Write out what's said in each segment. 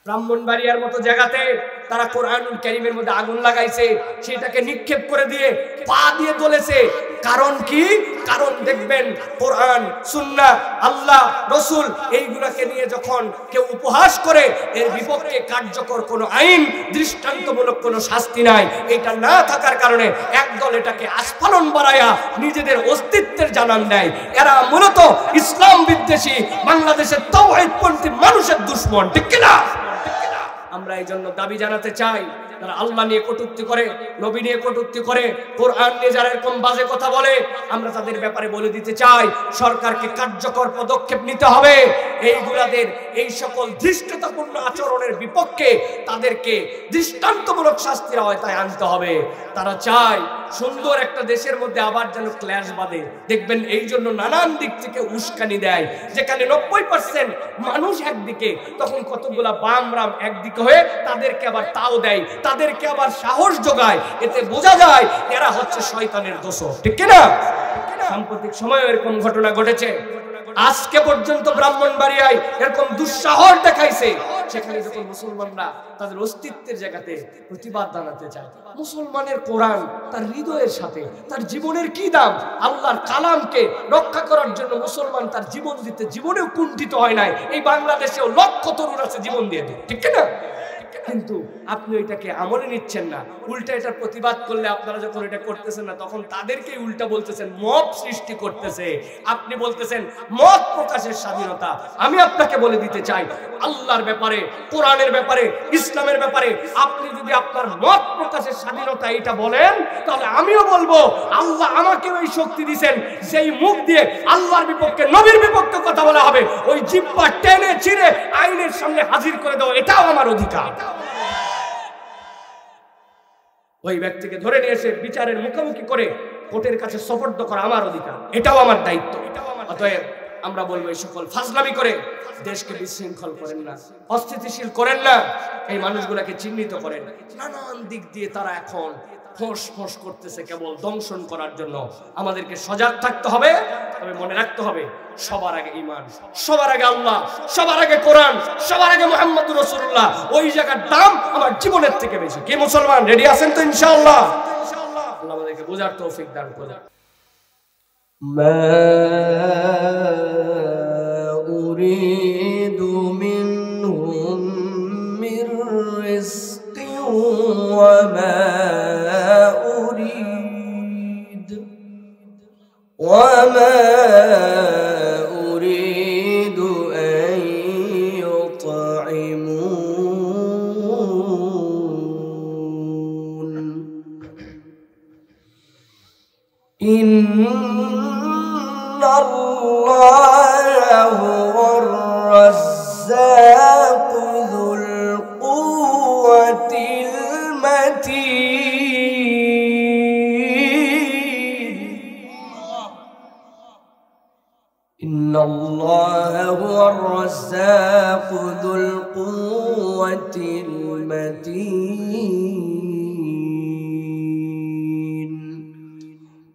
ব্রাহ্মণবাড়িয়ার মতো জায়গাতে তারা কোরআনুল কারীমের মধ্যে আগুন লাগাইছে, সেটাকে নিক্ষেপ করে দিয়ে পা দিয়ে তোলেছে। কারণ কি? কারণ দেখবেন কোরআন, সুন্নাহ, আল্লাহ, রাসূল এইগুলোকে নিয়ে যখন কেউ উপহাস করে, এর বিপক্ষে কার্যকর কোনো আইন, দৃষ্টান্তমূলক কোনো শাস্তি নাই। এটা না থাকার কারণে একদল এটাকে আস্ফালন বাড়ায়া নিজেদের অস্তিত্বের জানান দেয়। এরা মূলত ইসলাম বিদ্বেষী, বাংলাদেশের তাওহীদপন্থী মানুষের দুশমন, ঠিক কিনা? আমরা এই জন্য দাবি জানাতে চাই, যারা আল্লাহ নিয়ে কটূক্তি করে, নবী নিয়ে কটূক্তি করে, কোরআন নিয়ে যারা এরকম বাজে কথা বলে, আমরা তাদের ব্যাপারে বলে দিতে চাই সরকারকে কার্যকর পদক্ষেপ নিতে হবে। এইগুলাদের এই সকল ধৃষ্টতাপূর্ণ আচরণের বিপক্ষে তাদেরকে দৃষ্টান্তমূলক শাস্তির আওতায় আনতে হবে। তারা চায় সুন্দর একটা দেশের মধ্যে আবার যেন ক্ল্যাশ বাঁধে। দেখবেন এই জন্য নানান দিক থেকে উস্কানি দেয়। যেখানে 90% মানুষ একদিকে, তখন কতগুলা বামরাম একদিকে হয়ে তাদেরকে আবার তাও দেয়, তাদেরকে আবার সাহস যোগায়। এতে বোঝা যায় এরা হচ্ছে শয়তানের দোসর, ঠিক কিনা? সাম্প্রতিক সময়ে এরকম ঘটনা ঘটেছে। আজকে পর্যন্ত ব্রাহ্মণবাড়িয়ায় এরকম দুঃসাহস দেখাইছে, সেখানে যখন মুসলমানরা তাদের অস্তিত্বের জায়গাতে প্রতিবাদ জানাতে চায়। মুসলমানের কোরআন তার হৃদয়ের সাথে, তার জীবনের কি দাম? আল্লাহর কালামকে রক্ষা করার জন্য মুসলমান তার জীবন দিতে জীবনেও কুণ্ঠিত হয় নাই। এই বাংলাদেশেও লক্ষ তরুণ আছে জীবন দিয়ে দেয়, ঠিক কিনা? কিন্তু আপনি এটাকে আমলে নিচ্ছেন না, উল্টা এটার প্রতিবাদ করলে, আপনারা যখন এটা করতেছেন না, তখন তাদেরকেই উল্টা বলতেছেন মত সৃষ্টি করতেছে। আপনি বলতেছেন মত প্রকাশের স্বাধীনতা। আমি আপনাকে বলে দিতে চাই, আল্লাহর ব্যাপারে, কোরআনের ব্যাপারে, ইসলামের ব্যাপারে আপনি যদি আপনার মত প্রকাশের স্বাধীনতা এটা বলেন, তাহলে আমিও বলবো আল্লাহ আমাকে ওই শক্তি দিয়েছেন, যেই মুখ দিয়ে আল্লাহর বিপক্ষে, নবীর বিপক্ষে কথা বলা হবে, ওই জিহ্বা টেনে ছিঁড়ে আইনের সামনে হাজির করে দেওয়া, এটাও আমার অধিকার। ওই ব্যক্তিকে ধরে নিয়ে এসে বিচারের মুখোমুখি করে কোর্টের কাছে সোপর্দ করা আমার অধিকার, এটাও আমার দায়িত্ব। অতএব আমরা বলবো এই সকল ফাজলামি করে দেশকে বিশৃঙ্খল করেন না, অস্থিতিশীল করেন না। এই মানুষগুলোকে চিহ্নিত করেন। নানান দিক দিয়ে তারা এখন ফোঁস ফোঁস করতেছে কেবল দংশন করার জন্য। আমাদেরকে সজাগ থাকতে হবে। তবে মনে রাখতে হবে, সবার আগে ঈমান, সবার আগে আল্লাহ, সবার আগে কোরআন, সবার আগে মুহাম্মদুর রাসূলুল্লাহ। ওই জায়গার দাম আমার জীবনের থেকে বেশি। কি মুসলমান রেডি আছেন তো ইনশাআল্লাহ? আল্লাহ আমাদেরকে বোঝার তৌফিক দান করুন। মা উরিদু মিনহুম মির রিজকিন ওয়া মা وما أريد أن يطعمون إن الله هو الرزاق ذو القوة المتين إن الله هو الرزاق ذو القوة المتين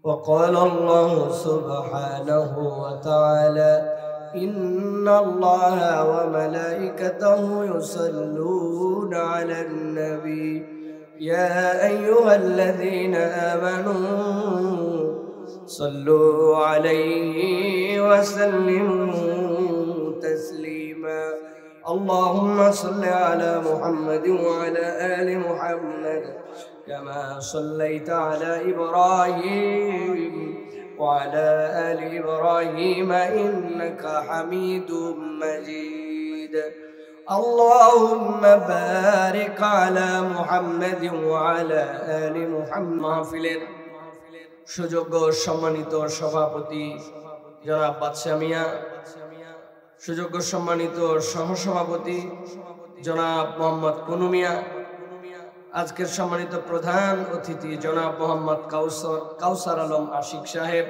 وقال الله سبحانه وتعالى إن الله وملائكته يصلون على النبي يا أيها الذين آمنوا صلوا عليه وسلموا تسليما اللهم صل على محمد وعلى آل محمد كما صليت على إبراهيم وعلى آل إبراهيم إنك حميد مجيد اللهم بارك على محمد وعلى آل محمد সুযোগ্য সম্মানিত সভাপতি জনাব বাদশা মিয়া, সুযোগ্য সম্মানিত সহসভাপতি জনাব মোহাম্মদ কুনু মিয়া, আজকের সম্মানিত প্রধান অতিথি জনাব মোহাম্মদ কাউসার আলম আশিক সাহেব,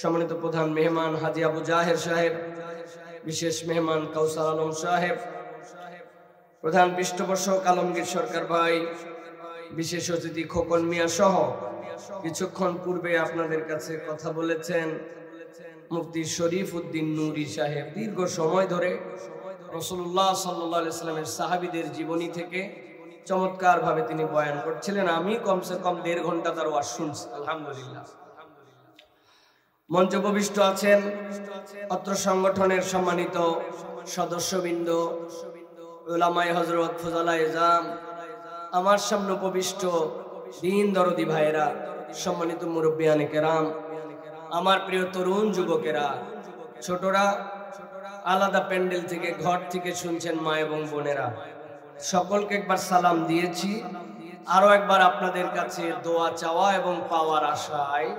সম্মানিত প্রধান মেহমান হাজী আবু জাহের সাহেব, বিশেষ মেহমান কাউসার আলম সাহেব, প্রধান পৃষ্ঠপোষক আলমগীর সরকার ভাই, বিশেষ অতিথি খোকন মিয়া সহ কিছুক্ষণ পূর্বে আপনাদের কাছে কথা বলেছেন মুফতি শরীফ উদ্দিন নুরি সাহেব। দীর্ঘ সময় ধরে রাসূলুল্লাহ সাল্লাল্লাহু আলাইহি ওয়াসাল্লামের সাহাবীদের জীবনী থেকে চমৎকার ভাবে তিনি বয়ান করছিলেন। আমি কমসে কম 1.5 ঘন্টা তার ওয়াজ শুনছি, আলহামদুলিল্লাহ। মঞ্চে উপবিষ্ট আছেন অত্র সংগঠনের সম্মানিত সদস্যবৃন্দ, উলামায়ে হযরত, ফুজালায়ে ইজাম, আমার সামনে উপবিষ্ট দিন দরদি ভাইরা, সম্মানিত মুরব্বিয়ানে কেরাম, আমার প্রিয় তরুণ যুবকেরা, ছোটরা, আলাদা প্যান্ডেল থেকে, ঘর থেকে শুনছেন মা এবং বোনেরা, সকলকে একবার সালাম দিয়েছি। আরো একবার আপনাদের কাছে দোয়া চাওয়া এবং পাওয়ার আশায়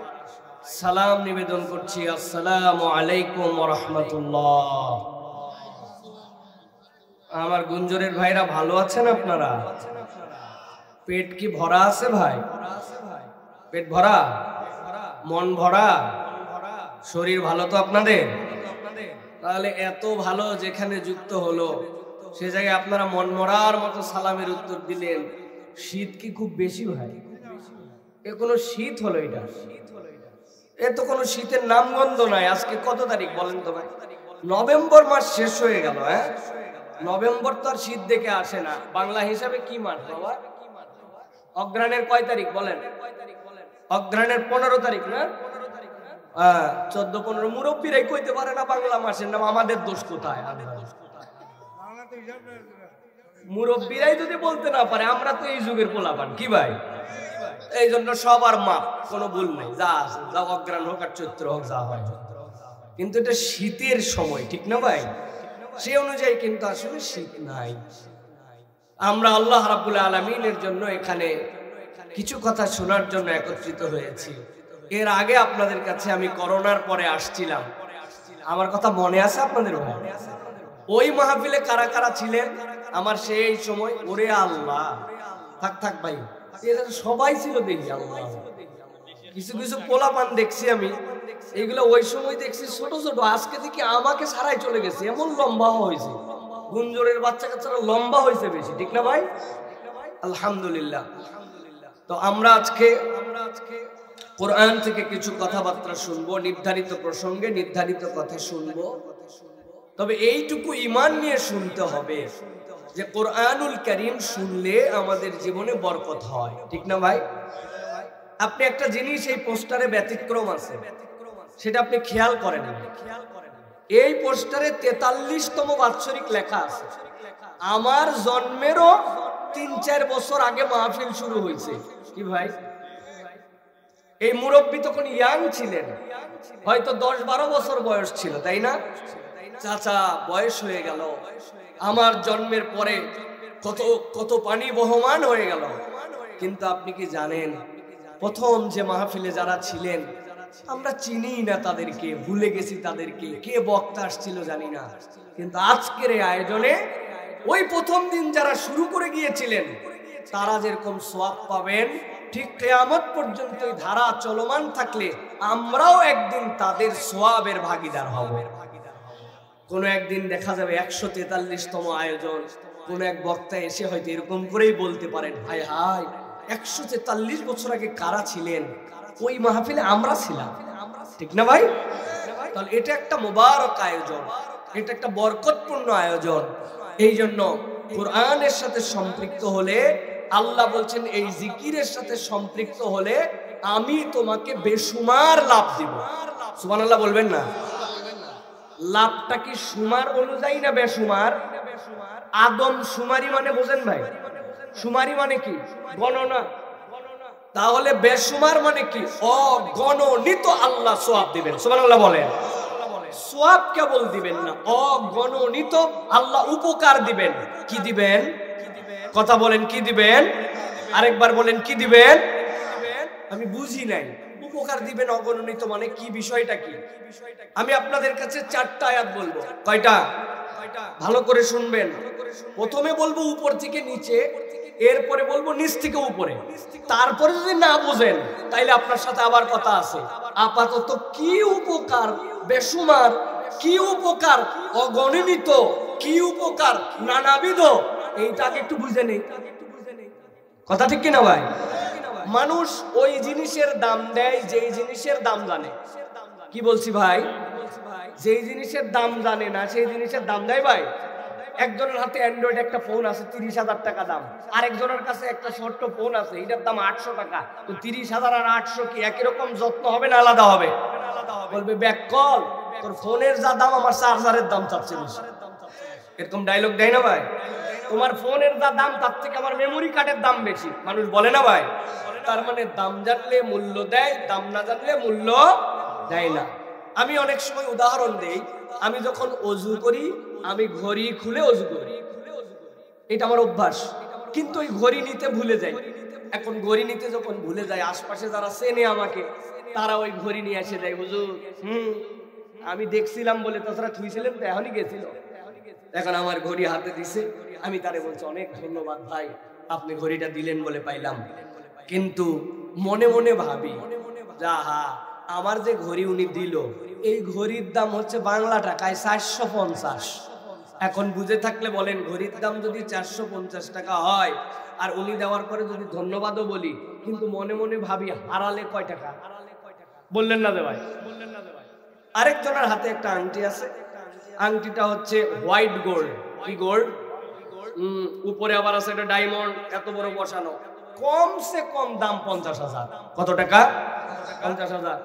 সালাম নিবেদন করছি। আসসালামু আলাইকুম ওয়া রাহমাতুল্লাহ। আমার গুঞ্জরের ভাইরা ভালো আছেন আপনারা? পেট কি ভরা আছে ভাই? পেট ভরা, মন ভরা, শরীর ভালো তো আপনাদের? তাহলে এত ভালো যেখানে যুক্ত হলো সে জায়গায় আপনারা মন মরার মতো সালামের উত্তর দিলেন। শীত কি খুব বেশি ভাই? এ কোনো শীত হলো এটা? এ তো কোনো শীতের নামগন্ধ নাই। আজকে কত তারিখ বলেন তো ভাই? নভেম্বর মাস শেষ হয়ে গেল। হ্যাঁ, নভেম্বর তো আর শীত দেখে আসে না। বাংলা হিসাবে কি মাস বাবা? অগ্রহায়ণের কয় তারিখ বলেন? অগ্রহায়ণের 15 তারিখ না? 14-15। মুরব্বীরাই কইতে পারে না বাংলা মাসের নাম। আমাদের দোষ কোথায়? মুরব্বীরাই যদি বলতে না পারে, আমরা তো এই যুগের পোলাপান কি ভাই? এই জন্য সবার মাপ, কোনো ভুল নেই। যা আছে যা, অগ্রহায়ণ হোক আর চৈত্র হোক, যা হয়। কিন্তু এটা শীতের সময়, ঠিক না ভাই? সে অনুযায়ী কিন্তু আসলে শীত নাই। আমরা আল্লাহ রাব্বুল আলামিনের জন্য এখানে কিছু কথা শোনার জন্য একত্রিত হয়েছি। এর আগে আপনাদের কাছে আমি করোনার পরে আসছিলাম, আমার কথা মনে আছে আপনাদের ভাই? ওই মাহফিলে কারা কারা ছিলেন আমার সেই সময়? ওরে আল্লাহ, থাক থাক ভাই, এরা সবাই ছিল দেখি। আল্লাহ, কিছু কিছু পোলাপান দেখছি আমি, এগুলো ওই সময় দেখছি ছোট ছোট, আজকে দেখি আমাকে ছাড়াই চলে গেছে, এমন লম্বা হয়েছে। গুঞ্জরের বাচ্চা কাচ্চারা লম্বা হয়েছে বেশি, ঠিক না ভাই? আলহামদুলিল্লাহ। তো আমরা আজকে কোরআন থেকে কিছু কথাবার্তা শুনবো, নির্ধারিত প্রসঙ্গে নির্ধারিত কথা শুনবো। তবে এইটুকু ঈমান নিয়ে শুনতে হবে যে কোরআনুল কারীম শুনলে আমাদের জীবনে বরকত হয়, ঠিক না ভাই? আপনি একটা জিনিস এই পোস্টারে ব্যতিক্রম আছে, সেটা আপনি খেয়াল করেন। এই পোস্টারে 43তম বাৎসরিক লেখা আছে। আমার জন্মেরও 3-4 বছর আগে মাহফিল শুরু হয়েছে। কি ভাই? এই মুরব্বী তখন ইয়াং ছিলেন, হয়তো 10-12 বছর বয়স ছিল, তাই না? চাচা বয়স হয়ে গেল, আমার জন্মের পরে কত কত পানি বহমান হয়ে গেল। কিন্তু আপনি কি জানেন, প্রথম যে মাহফিলে যারা ছিলেন আমরা চিনি না তাদেরকে, ভুলে গেছি তাদেরকে, কে বক্তা আসছিল জানি না। কিন্তু আজকের এই আয়োজনে ওই প্রথম দিন যারা শুরু করে গিয়েছিলেন তারা যেরকম সওয়াব পাবেন, ঠিক কিয়ামত পর্যন্ত এই ধারা চলমান থাকলে আমরাও একদিন তাদের সওয়াবের ভাগীদার হব। কোন একদিন দেখা যাবে 143তম আয়োজন, কোন এক বক্তা এসে হয়তো এরকম করেই বলতে পারেন, হায় হায় 143 বছর আগে কারা ছিলেন? ওই মাহফিলে আমরা ছিলাম, ঠিক না ভাই? তাহলে এটা একটা মুবারক আয়োজন, এটা একটা বরকতপূর্ণ আয়োজন। এই জন্য কোরআনের সাথে সম্পৃক্ত হলে, আল্লাহ বলছেন এই জিকিরের সাথে সম্পৃক্ত হলে আমি তোমাকে বেশুমার লাভ দিব। সুবহানাল্লাহ বলবেন না? লাভটা কি সুমার অনুযায়ী না বেশুমার? আদম সুমারি মানে বোঝেন ভাই? সুমারি মানে কি? গণনা। তাহলে বেশুমার মানে কি? অগণনিত আল্লাহ সওয়াব দিবেন। সুবহানাল্লাহ বলেন। সওয়াব কেবল দিবেন না, অগণনিত আল্লাহ উপকার দিবেন। কি দিবেন? কথা বলেন, কি দিবেন? আরেকবার বলেন, কি দিবেন? আমি বুঝি নাই। উপকার দিবেন অগণনিত মানে কি? বিষয়টা কি? আমি আপনাদের কাছে 4টা আয়াত বলবো। কয়টা? ভালো করে শুনবেন। প্রথমে বলবো উপর থেকে নিচে, এরপরে বলবো নিচ থেকে উপরে। তারপরে যদি না বুঝেন তাইলে আপনার সাথে আবার কথা আছে। আপাতত কি উপকার বেশুমার, কি উপকার অগণিত, কি উপকার নানাবিধ, এইটাকে একটু বুঝে নেই। কথা ঠিক কিনা ভাই? মানুষ ওই জিনিসের দাম দেয় যেই জিনিসের দাম জানে। কি বলছি ভাই? যেই জিনিসের দাম জানে না সেই জিনিসের দাম দেয় ভাই? একজনের হাতে অ্যান্ড্রয়েড একটা ফোন আছে 30,000 টাকা দাম, আরেকজনের কাছে একটা ছোট্ট ফোন আছে এটার দাম 800 টাকা। তো 30,000 আর 800 কি একই রকম যত্ন হবে না আলাদা হবে? বলবে ব্যাককল তোর ফোনের যা দাম আমার চার্জারের দাম চাচ্ছে বেশি। এরকম ডায়লগ দেয় না ভাই? তোমার ফোনের যা দাম তার থেকে আমার মেমোরি কার্ডের দাম বেশি, মানুষ বলে না ভাই? তার মানে দাম জানলে মূল্য দেয়, দাম না জানলে মূল্য দেয় না। আমি অনেক সময় উদাহরণ দেই, আমি যখন অজু করি আমি ঘড়ি খুলে অজু করি, এটা আমার অভ্যাস, কিন্তু ওই ঘড়ি নিতে ভুলে যাই। এখন ঘড়ি নিতে যখন ভুলে যাই, আশপাশে যারা চেনে আমাকে তারা ওই ঘড়ি নিয়ে এসে দেয়, হুজুর আমি দেখছিলাম বলে, তাছাড়া থুইছিলেন তো এখনই গেছিল। এখন আমার ঘড়ি হাতে দিছে, আমি তারে বলছি অনেক ধন্যবাদ ভাই, আপনি ঘড়িটা দিলেন বলে পাইলাম। কিন্তু মনে মনে ভাবি, যাহা আমার যে ঘড়ি উনি দিল এই ঘড়ির দাম হচ্ছে বাংলা টাকায় 450। এখন বুঝে থাকলে বলেন, ঘড়ির দাম যদি 450 টাকা হয় আর উনি দেওয়ার পরে যদি ধন্যবাদও বলি, কিন্তু মনে মনে ভাবি হারালে কয় টাকা? বললেন না দে ভাই? আরেকজনের হাতে একটা আংটি আছে, আংটিটা হচ্ছে হোয়াইট গোল্ড। কি গোল্ড? উপরে আবার আছে একটা ডায়মন্ড, এত বড় বসানো, কমসে কম দাম 50,000। কত টাকা? 50,000।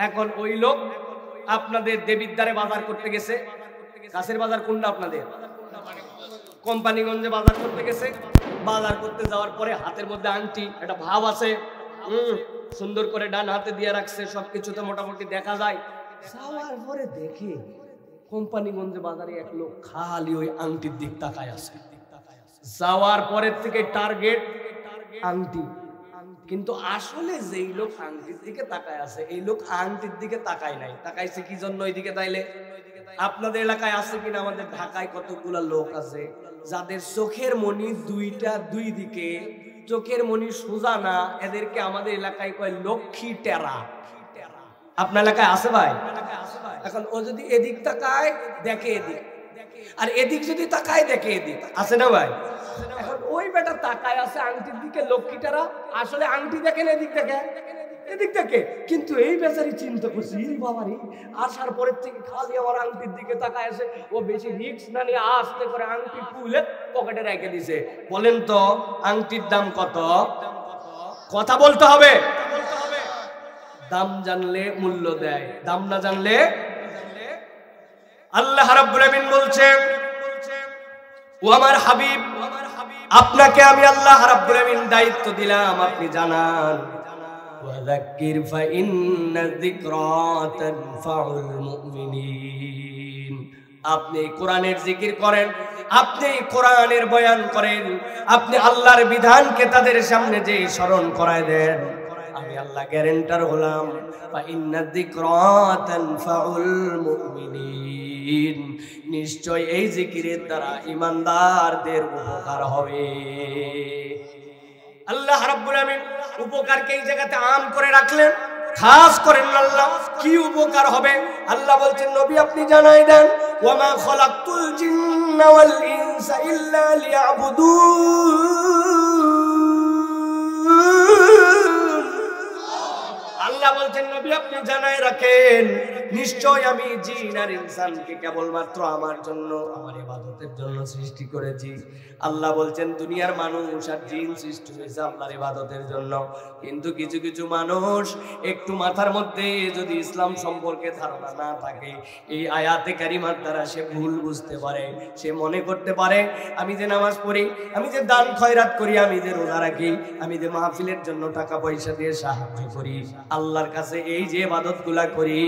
এখন ওই লোক আপনাদের দেবিদ্বারে বাজার করতে গেছে, কাছের বাজার কোনটা আপনাদের? কোম্পানিগঞ্জে বাজার করতে গেছে। বাজার করতে যাওয়ার পরে হাতের মধ্যে আংটি, একটা ভাব আছে, সুন্দর করে ডান হাতে দিয়ে রাখছে, সবকিছুতে মোটামুটি দেখা যায়। যাওয়ার পরে দেখে কোম্পানিগঞ্জে বাজারে এক লোক খালি ওই আংটির দিক তাকায় আছে। যাওয়ার পরের থেকে টার্গেট আংটি, কিন্তু আসলে যেই লোক আংটির দিকে তাকায় আছে এই লোক আংটির দিকে তাকায় নাই। তাকাইছে কি জন্য ওইদিকে? তাইলে আপনাদের এলাকায় আছে কিনা, আমাদের ঢাকায় কতগুলা লোক আছে যাদের চোখের মনি দুইটা দুই দিকে, চোখের মনি সোজা না, এদেরকে আমাদের এলাকায় কয় লক্ষ্মী টেরা। আপনার এলাকায় আছে ভাই? এখন ও যদি এদিক তাকায় দেখে এদিক, আর এদিক যদি তাকায় দেখে এদিক, আছে না ভাই? এখন ওই বেটা তাকায় আছে আংটির দিকে, লক্ষ্মীটারা আসলে আংটি দেখেন এদিক দেখে, এদিক থেকে, কিন্তু এই বেচারি চিন্তা করছে বাবারি আসার পরের থেকে খালি আমার আংটির দিকে তাকায় আছে। ও বেশি রিস্ক না নিয়ে আস্তে করে আংটি খুলে পকেটে রেখে দিছে। বলেন তো আংটির দাম কত? কথা বলতে হবে। দাম জানলে মূল্য দেয়, দাম না জানলে। আল্লাহ রাব্বুল আমিন বলছেন, ও আমার হাবিব, আপনাকে আমি আল্লাহ রাব্বুল আমিন দায়িত্ব দিলাম, আপনি জানান, ওয়াযাক্কির ফাইন্না যিকরা তানফাউল মুমিনিন। আপনি কোরআনের জিকির করেন, আপনি কোরআনের বয়ান করেন, আপনি আল্লাহর বিধানকে তাদের সামনে যে স্মরণ করায় দেন, আমি আল্লাহ গ্যারান্টার হলাম, ফাইন্না যিকরা তানফাউল মুমিনিন, নিশ্চয় এই জিকিরের দ্বারা ঈমানদারদের উপকার হবে। আল্লাহ রাব্বুল আমিন উপকারকে এই জায়গাতে আম করে রাখলেন, খাস করেন আল্লাহ। কি উপকার হবে? আল্লাহ বলছেন, নবী আপনি জানাই দেন, ওয়ামা খালাকতুল জিন্না ওয়াল ইনসা ইল্লা লিয়াবুদুন। আল্লাহ বলছেন, নবী আপনি জানাই রাখেন, নিশ্চয় আমি জিন আর ইনসানকে কেবলমাত্র আমার জন্য, আমার ইবাদতের জন্য সৃষ্টি করেছি। আল্লাহ বলছেন, দুনিয়ার মানুষ আর জিন সৃষ্টি হয়েছে আল্লাহর ইবাদতের জন্য। কিন্তু কিছু কিছু মানুষ একটু মাথার মধ্যে যদি ইসলাম সম্পর্কে ধারণা না থাকে, এই আয়াতে কারিমার দ্বারা সে ভুল বুঝতে পারে। সে মনে করতে পারে, আমি যে নামাজ পড়ি, আমি যে দান খয়রাত করি, আমি যে রোজা রাখি, আমি যে মাহফিলের জন্য টাকা পয়সা দিয়ে সাহায্য করি, আল্লাহর কাছে এই যে ইবাদতগুলা করি,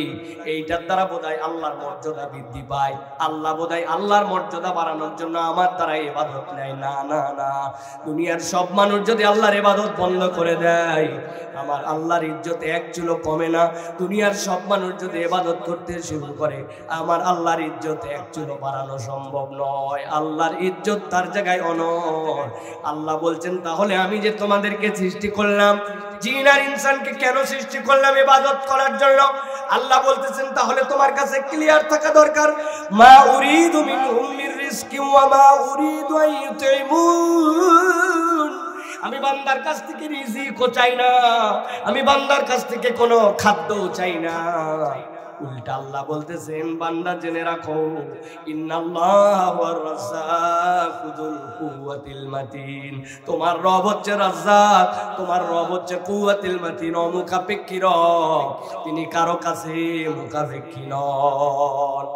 এইটার দ্বারা বোধহয় আল্লাহর মর্যাদা বৃদ্ধি পায়। আল্লাহ বোধহয় আল্লাহর মর্যাদা বাড়ানোর জন্য আমার দ্বারা ইবাদত নেয়। না না না, দুনিয়ার সব মানুষ যদি আল্লাহর ইবাদত বন্ধ করে দেয়, আমার আল্লাহর ইজ্জত এক চুলো কমে না। দুনিয়ার সব মানুষ যদি ইবাদত করতে শুরু করে, আমার আল্লাহর ইজ্জত এক চুলো বাড়ানো সম্ভব নয়। আল্লাহর ইজ্জত তার জায়গায় অনর। আল্লাহ বলছেন, তাহলে আমি যে তোমাদেরকে সৃষ্টি করলাম, জিন আর ইনসানকে কেন সৃষ্টি করলাম? ইবাদত করার জন্য। আল্লাহ বলতেছেন, তাহলে তোমার কাছে ক্লিয়ার থাকা দরকার, মা উরিদু মিনহুম মির রিজকি ওয়া মা উরিদু আন ইউতিমুন। আমি বান্দার কাছ থেকে রিজিকও চাই না, আমি বান্দার কাছ থেকে কোনো খাদ্যও চাই না। উল্টা আল্লাহ বলতেছেন বান্দা জেনে রাখো ইন্নাল্লাহা ওয়ার রাজ্জাকুল কুওয়াতিল মাতিন, তোমার রব হচ্ছে রাজ্জাক, তোমার রব হচ্ছে কুওয়াতিল মাতিন, অমুখাপেক্ষী রব, তিনি কারো কাছে মুখাপেক্ষী নন।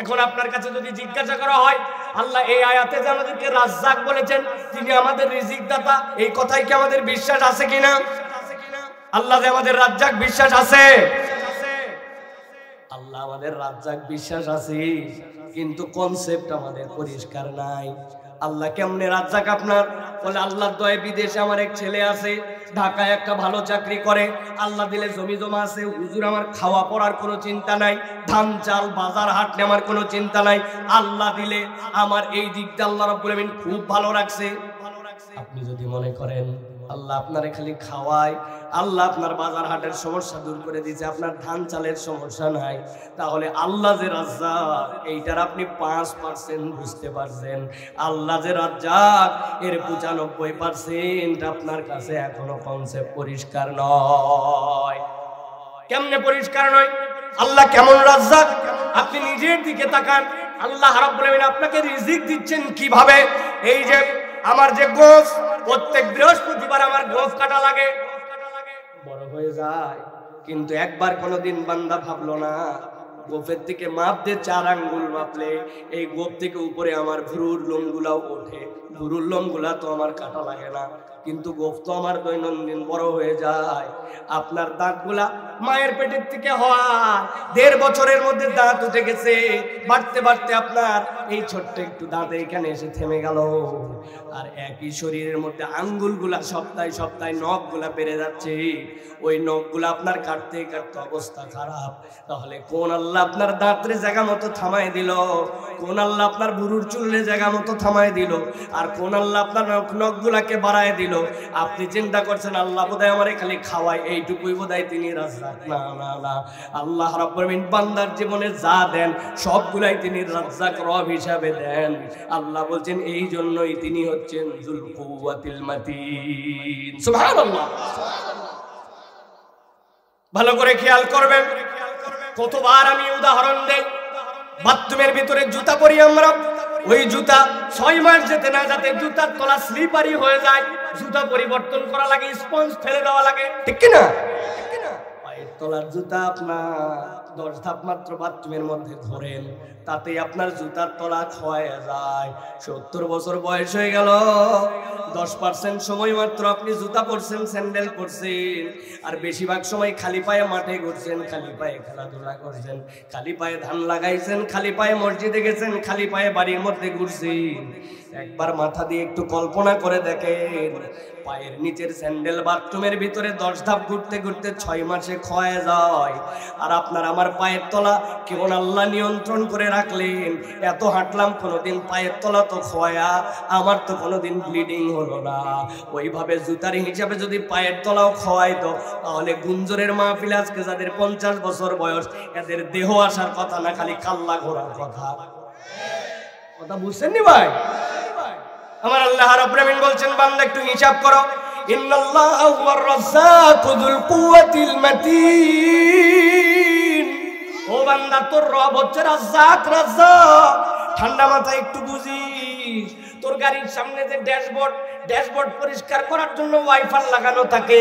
এখন আপনার কাছে যদি জিজ্ঞাসা করা হয় আল্লাহ এই আয়াতে যে আমাদেরকে রাজ্জাক বলেছেন, তিনি আমাদের রিজিক দাতা, এই কথাই কি আমাদের বিশ্বাস আছে কিনা? আল্লাহ যে আমাদের রাজ্জাক বিশ্বাস আছে? আল্লাহ আমাদের রাজ্জাক বিশ্বাস আছে, কিন্তু কনসেপ্ট আমাদের পরিষ্কার নাই। আল্লাহ কেমনে রাজ্জাক আপনার? বলে আল্লাহর দয়ায় বিদেশে আমার এক ছেলে আছে, ঢাকায় একটা ভালো চাকরি করে, আল্লাহ দিলে জমি জমা আছে, হুজুর আমার খাওয়া পড়ার কোনো চিন্তা নাই, ধান চাল বাজার হাট নিয়ে আমার কোনো চিন্তা নাই, আল্লাহ দিলে আমার এই দিকটা আল্লাহ রাব্বুল আমিন খুব ভালো রাখছে। আপনি যদি মনে করেন আল্লাহ আপনারে খালি খাওয়ায়, আল্লাহ আপনার বাজার হাটের সমস্যা দূর করে দিয়েছে, আপনার ধান চালের সমস্যা নাই, তাহলে আল্লাহ যে রাজ্জাক এইটার আপনি 5% বুঝতে পারছেন। আল্লাহ যে রাজ্জাক এর 95% আপনার কাছে এখনো কনসেপ্ট পরিষ্কার নয়। কেমনে পরিষ্কার নয়? আল্লাহ কেমন রাজ্জাক আপনি নিজের দিকে তাকান। আল্লাহ রাব্বুল আমিন আপনাকে রিজিক দিচ্ছেন কিভাবে? এই যে আমার যে গোফ, প্রত্যেক বৃহস্পতিবার আমার গোফ কাটা লাগে, বড় হয়ে যায়, কিন্তু একবার কোনোদিন বান্দা ভাবলো না গোফের থেকে মাপ দিয়ে 4 আঙ্গুল মাপলে এই গোফ থেকে উপরে আমার ভুরুর লোমগুলাও ওঠে, ভুরুর লোমগুলা তো আমার কাটা লাগে না, কিন্তু গোফ তো আমার দৈনন্দিন বড় হয়ে যায়। আপনার দাঁতগুলা মায়ের পেটের থেকে হওয়া 1.5 বছরের মধ্যে দাঁত উঠে গেছে, বাড়তে বাড়তে আপনার এই ছোট্ট একটু দাঁত এখানে এসে থেমে গেল। আর একই শরীরের মধ্যে আঙ্গুলগুলা সপ্তাহে সপ্তাহে নখগুলা বেড়ে যাচ্ছে, ওই নখগুলা আপনার কাটতে কাটতে অবস্থা খারাপ। তাহলে কোন আল্লাহ আপনার দাঁতের জায়গা মতো থামায় দিল? কোন আল্লাহ আপনার বুরুর চুলের জায়গা মতো থামায় দিল? আর কোন আল্লাহ আপনার নখগুলাকে বাড়ায় দিল? আপনি চিন্তা করছেন আল্লাহ বোধহয় আমারে খালি খাওয়ায়, এইটুকুই বোধহয় তিনি রাজ্জাক। না না না, আল্লাহ রাব্বুল আমিন বান্দার জীবনে যা দেন সবগুলাই তিনি রাজ্জাক রব হিসাবে দেন। আল্লাহ বলছেন এই জন্যই তিনি হচ্ছেন যুল কুওয়াতিল মাতিন। সুবহানাল্লাহ। ভালো করে খেয়াল করবেন, কতবার আমি উদাহরণ দেই, বাথরুমের ভিতরে জুতা পরি আমরা, ওই জুতা 6 মাস যেতে না যাতে জুতার তলা স্লিপারি হয়ে যায়, জুতা পরিবর্তন করা লাগে, স্পঞ্জ ফেলে দেওয়া লাগে, ঠিক কি না? পায়ের তলার জুতা আপনার 10 ধাপ মাত্র বাথরুমের মধ্যে ধরেন, তাতে আপনার জুতার তলা ক্ষয় যায়। 70 বছর বয়স হয়ে গেল, 10% সময় মাত্র আপনি জুতা পরছেন, স্যান্ডেল পরছেন, আর বেশিরভাগ সময় খালি পায়ে মাঠে ঘুরছেন, খালি পায়ে খেলাধুলা করছেন, খালি পায়ে ধান লাগাইছেন, খালি পায়ে মসজিদে গেছেন, খালি পায়ে বাড়ির মধ্যে ঘুরছেন। একবার মাথা দিয়ে একটু কল্পনা করে দেখেন, পায়ের নিচের স্যান্ডেল বাথরুমের ভিতরে 10 ধাপ ঘুরতে ঘুরতে 6 মাসে ক্ষয় যায়, আর আপনার আমার পায়ের তলা কেমন আল্লাহ নিয়ন্ত্রণ করে রাখলেন। এত হাঁটলাম, কোনোদিন পায়ের তলা তো ক্ষয়া, আমার তো কোনোদিন ব্লিডিং হলো না। ওইভাবে জুতার হিসাবে যদি পায়ের তলাও ক্ষয়াইতো, তাহলে গুঞ্জরের মাহফিলে আজকে যাদের 50 বছর বয়স, এদের দেহ আসার কথা না, খালি কাল্লা ঘোরার কথা। কথা বুঝছেন নি ভাই? আমার আল্লাহ রাব্বুল আমিন বলছেন বান্দা একটু হিসাব করো, ইন্নাল্লাহা হুয়ার রাজ্জাকু যুল কুওয়াতিল মাতিন। ও বান্দা তোর রব হচ্ছে রাজ্জাক, রাজ্জাক। ঠান্ডা মাথায় একটু বুঝিস, তোর গাড়ির সামনে যে ড্যাশবোর্ড পরিষ্কার করার জন্য ওয়াইফার লাগানো থাকে,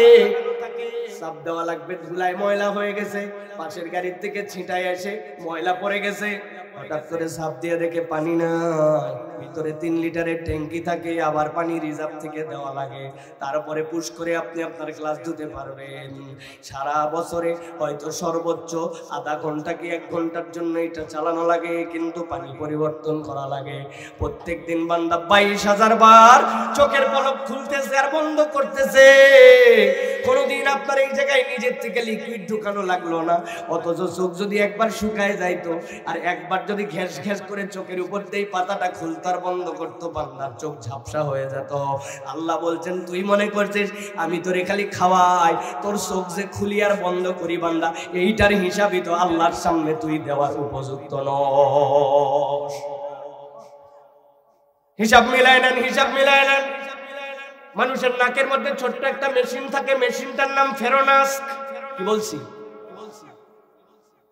সাপ দেওয়া লাগবে, ধুলায় ময়লা হয়ে গেছে, পাশের গাড়ির থেকে ছিটায় এসে ময়লা পড়ে গেছে, হঠাৎ করে সাপ দিয়ে দেখে পানি নাই, ভিতরে 3 লিটারের ট্যাঙ্কি থাকে, আবার পানি রিজার্ভ থেকে দেওয়া লাগে, তারপরে পুশ করে আপনি আপনার গ্লাস ধুতে পারবেন। সারা বছরে হয়তো সর্বোচ্চ আধা ঘন্টা কি 1 ঘন্টার জন্য এটা চালানো লাগে, কিন্তু পানি পরিবর্তন করা লাগে। প্রত্যেক দিন বান্দা 22,000 বার চোখের পলক খুলতেছে আর বন্ধ করতেছে। কোনদিন আপনার এই জায়গায় নিজের থেকে লিকুইড ঢুকানো লাগলো না, অথচ চোখ যদি একবার শুকায় যাইতো আর একবার যদি ঘেস ঘেস করে চোখের উপর দিয়ে পাতাটা খুলতো আর বন্ধ করতো, বান্দার চোখ ঝাপসা হয়ে যেত। আল্লাহ বলছেন তুই মনে করছিস আমি তোরে খালি খাওয়াই, তোর চোখ যে খুলি আর বন্ধ করি বান্দা, এইটার হিসাবই তো আল্লাহর সামনে তুই দেওয়ার উপযুক্ত নস। হিসাব মিলাই নেন, হিসাব মিলাই নেন। মানুষের নাকের মধ্যে ছোট্ট একটা মেশিন থাকে, মেশিনটার নাম ফেরোনাস। কি বলছি?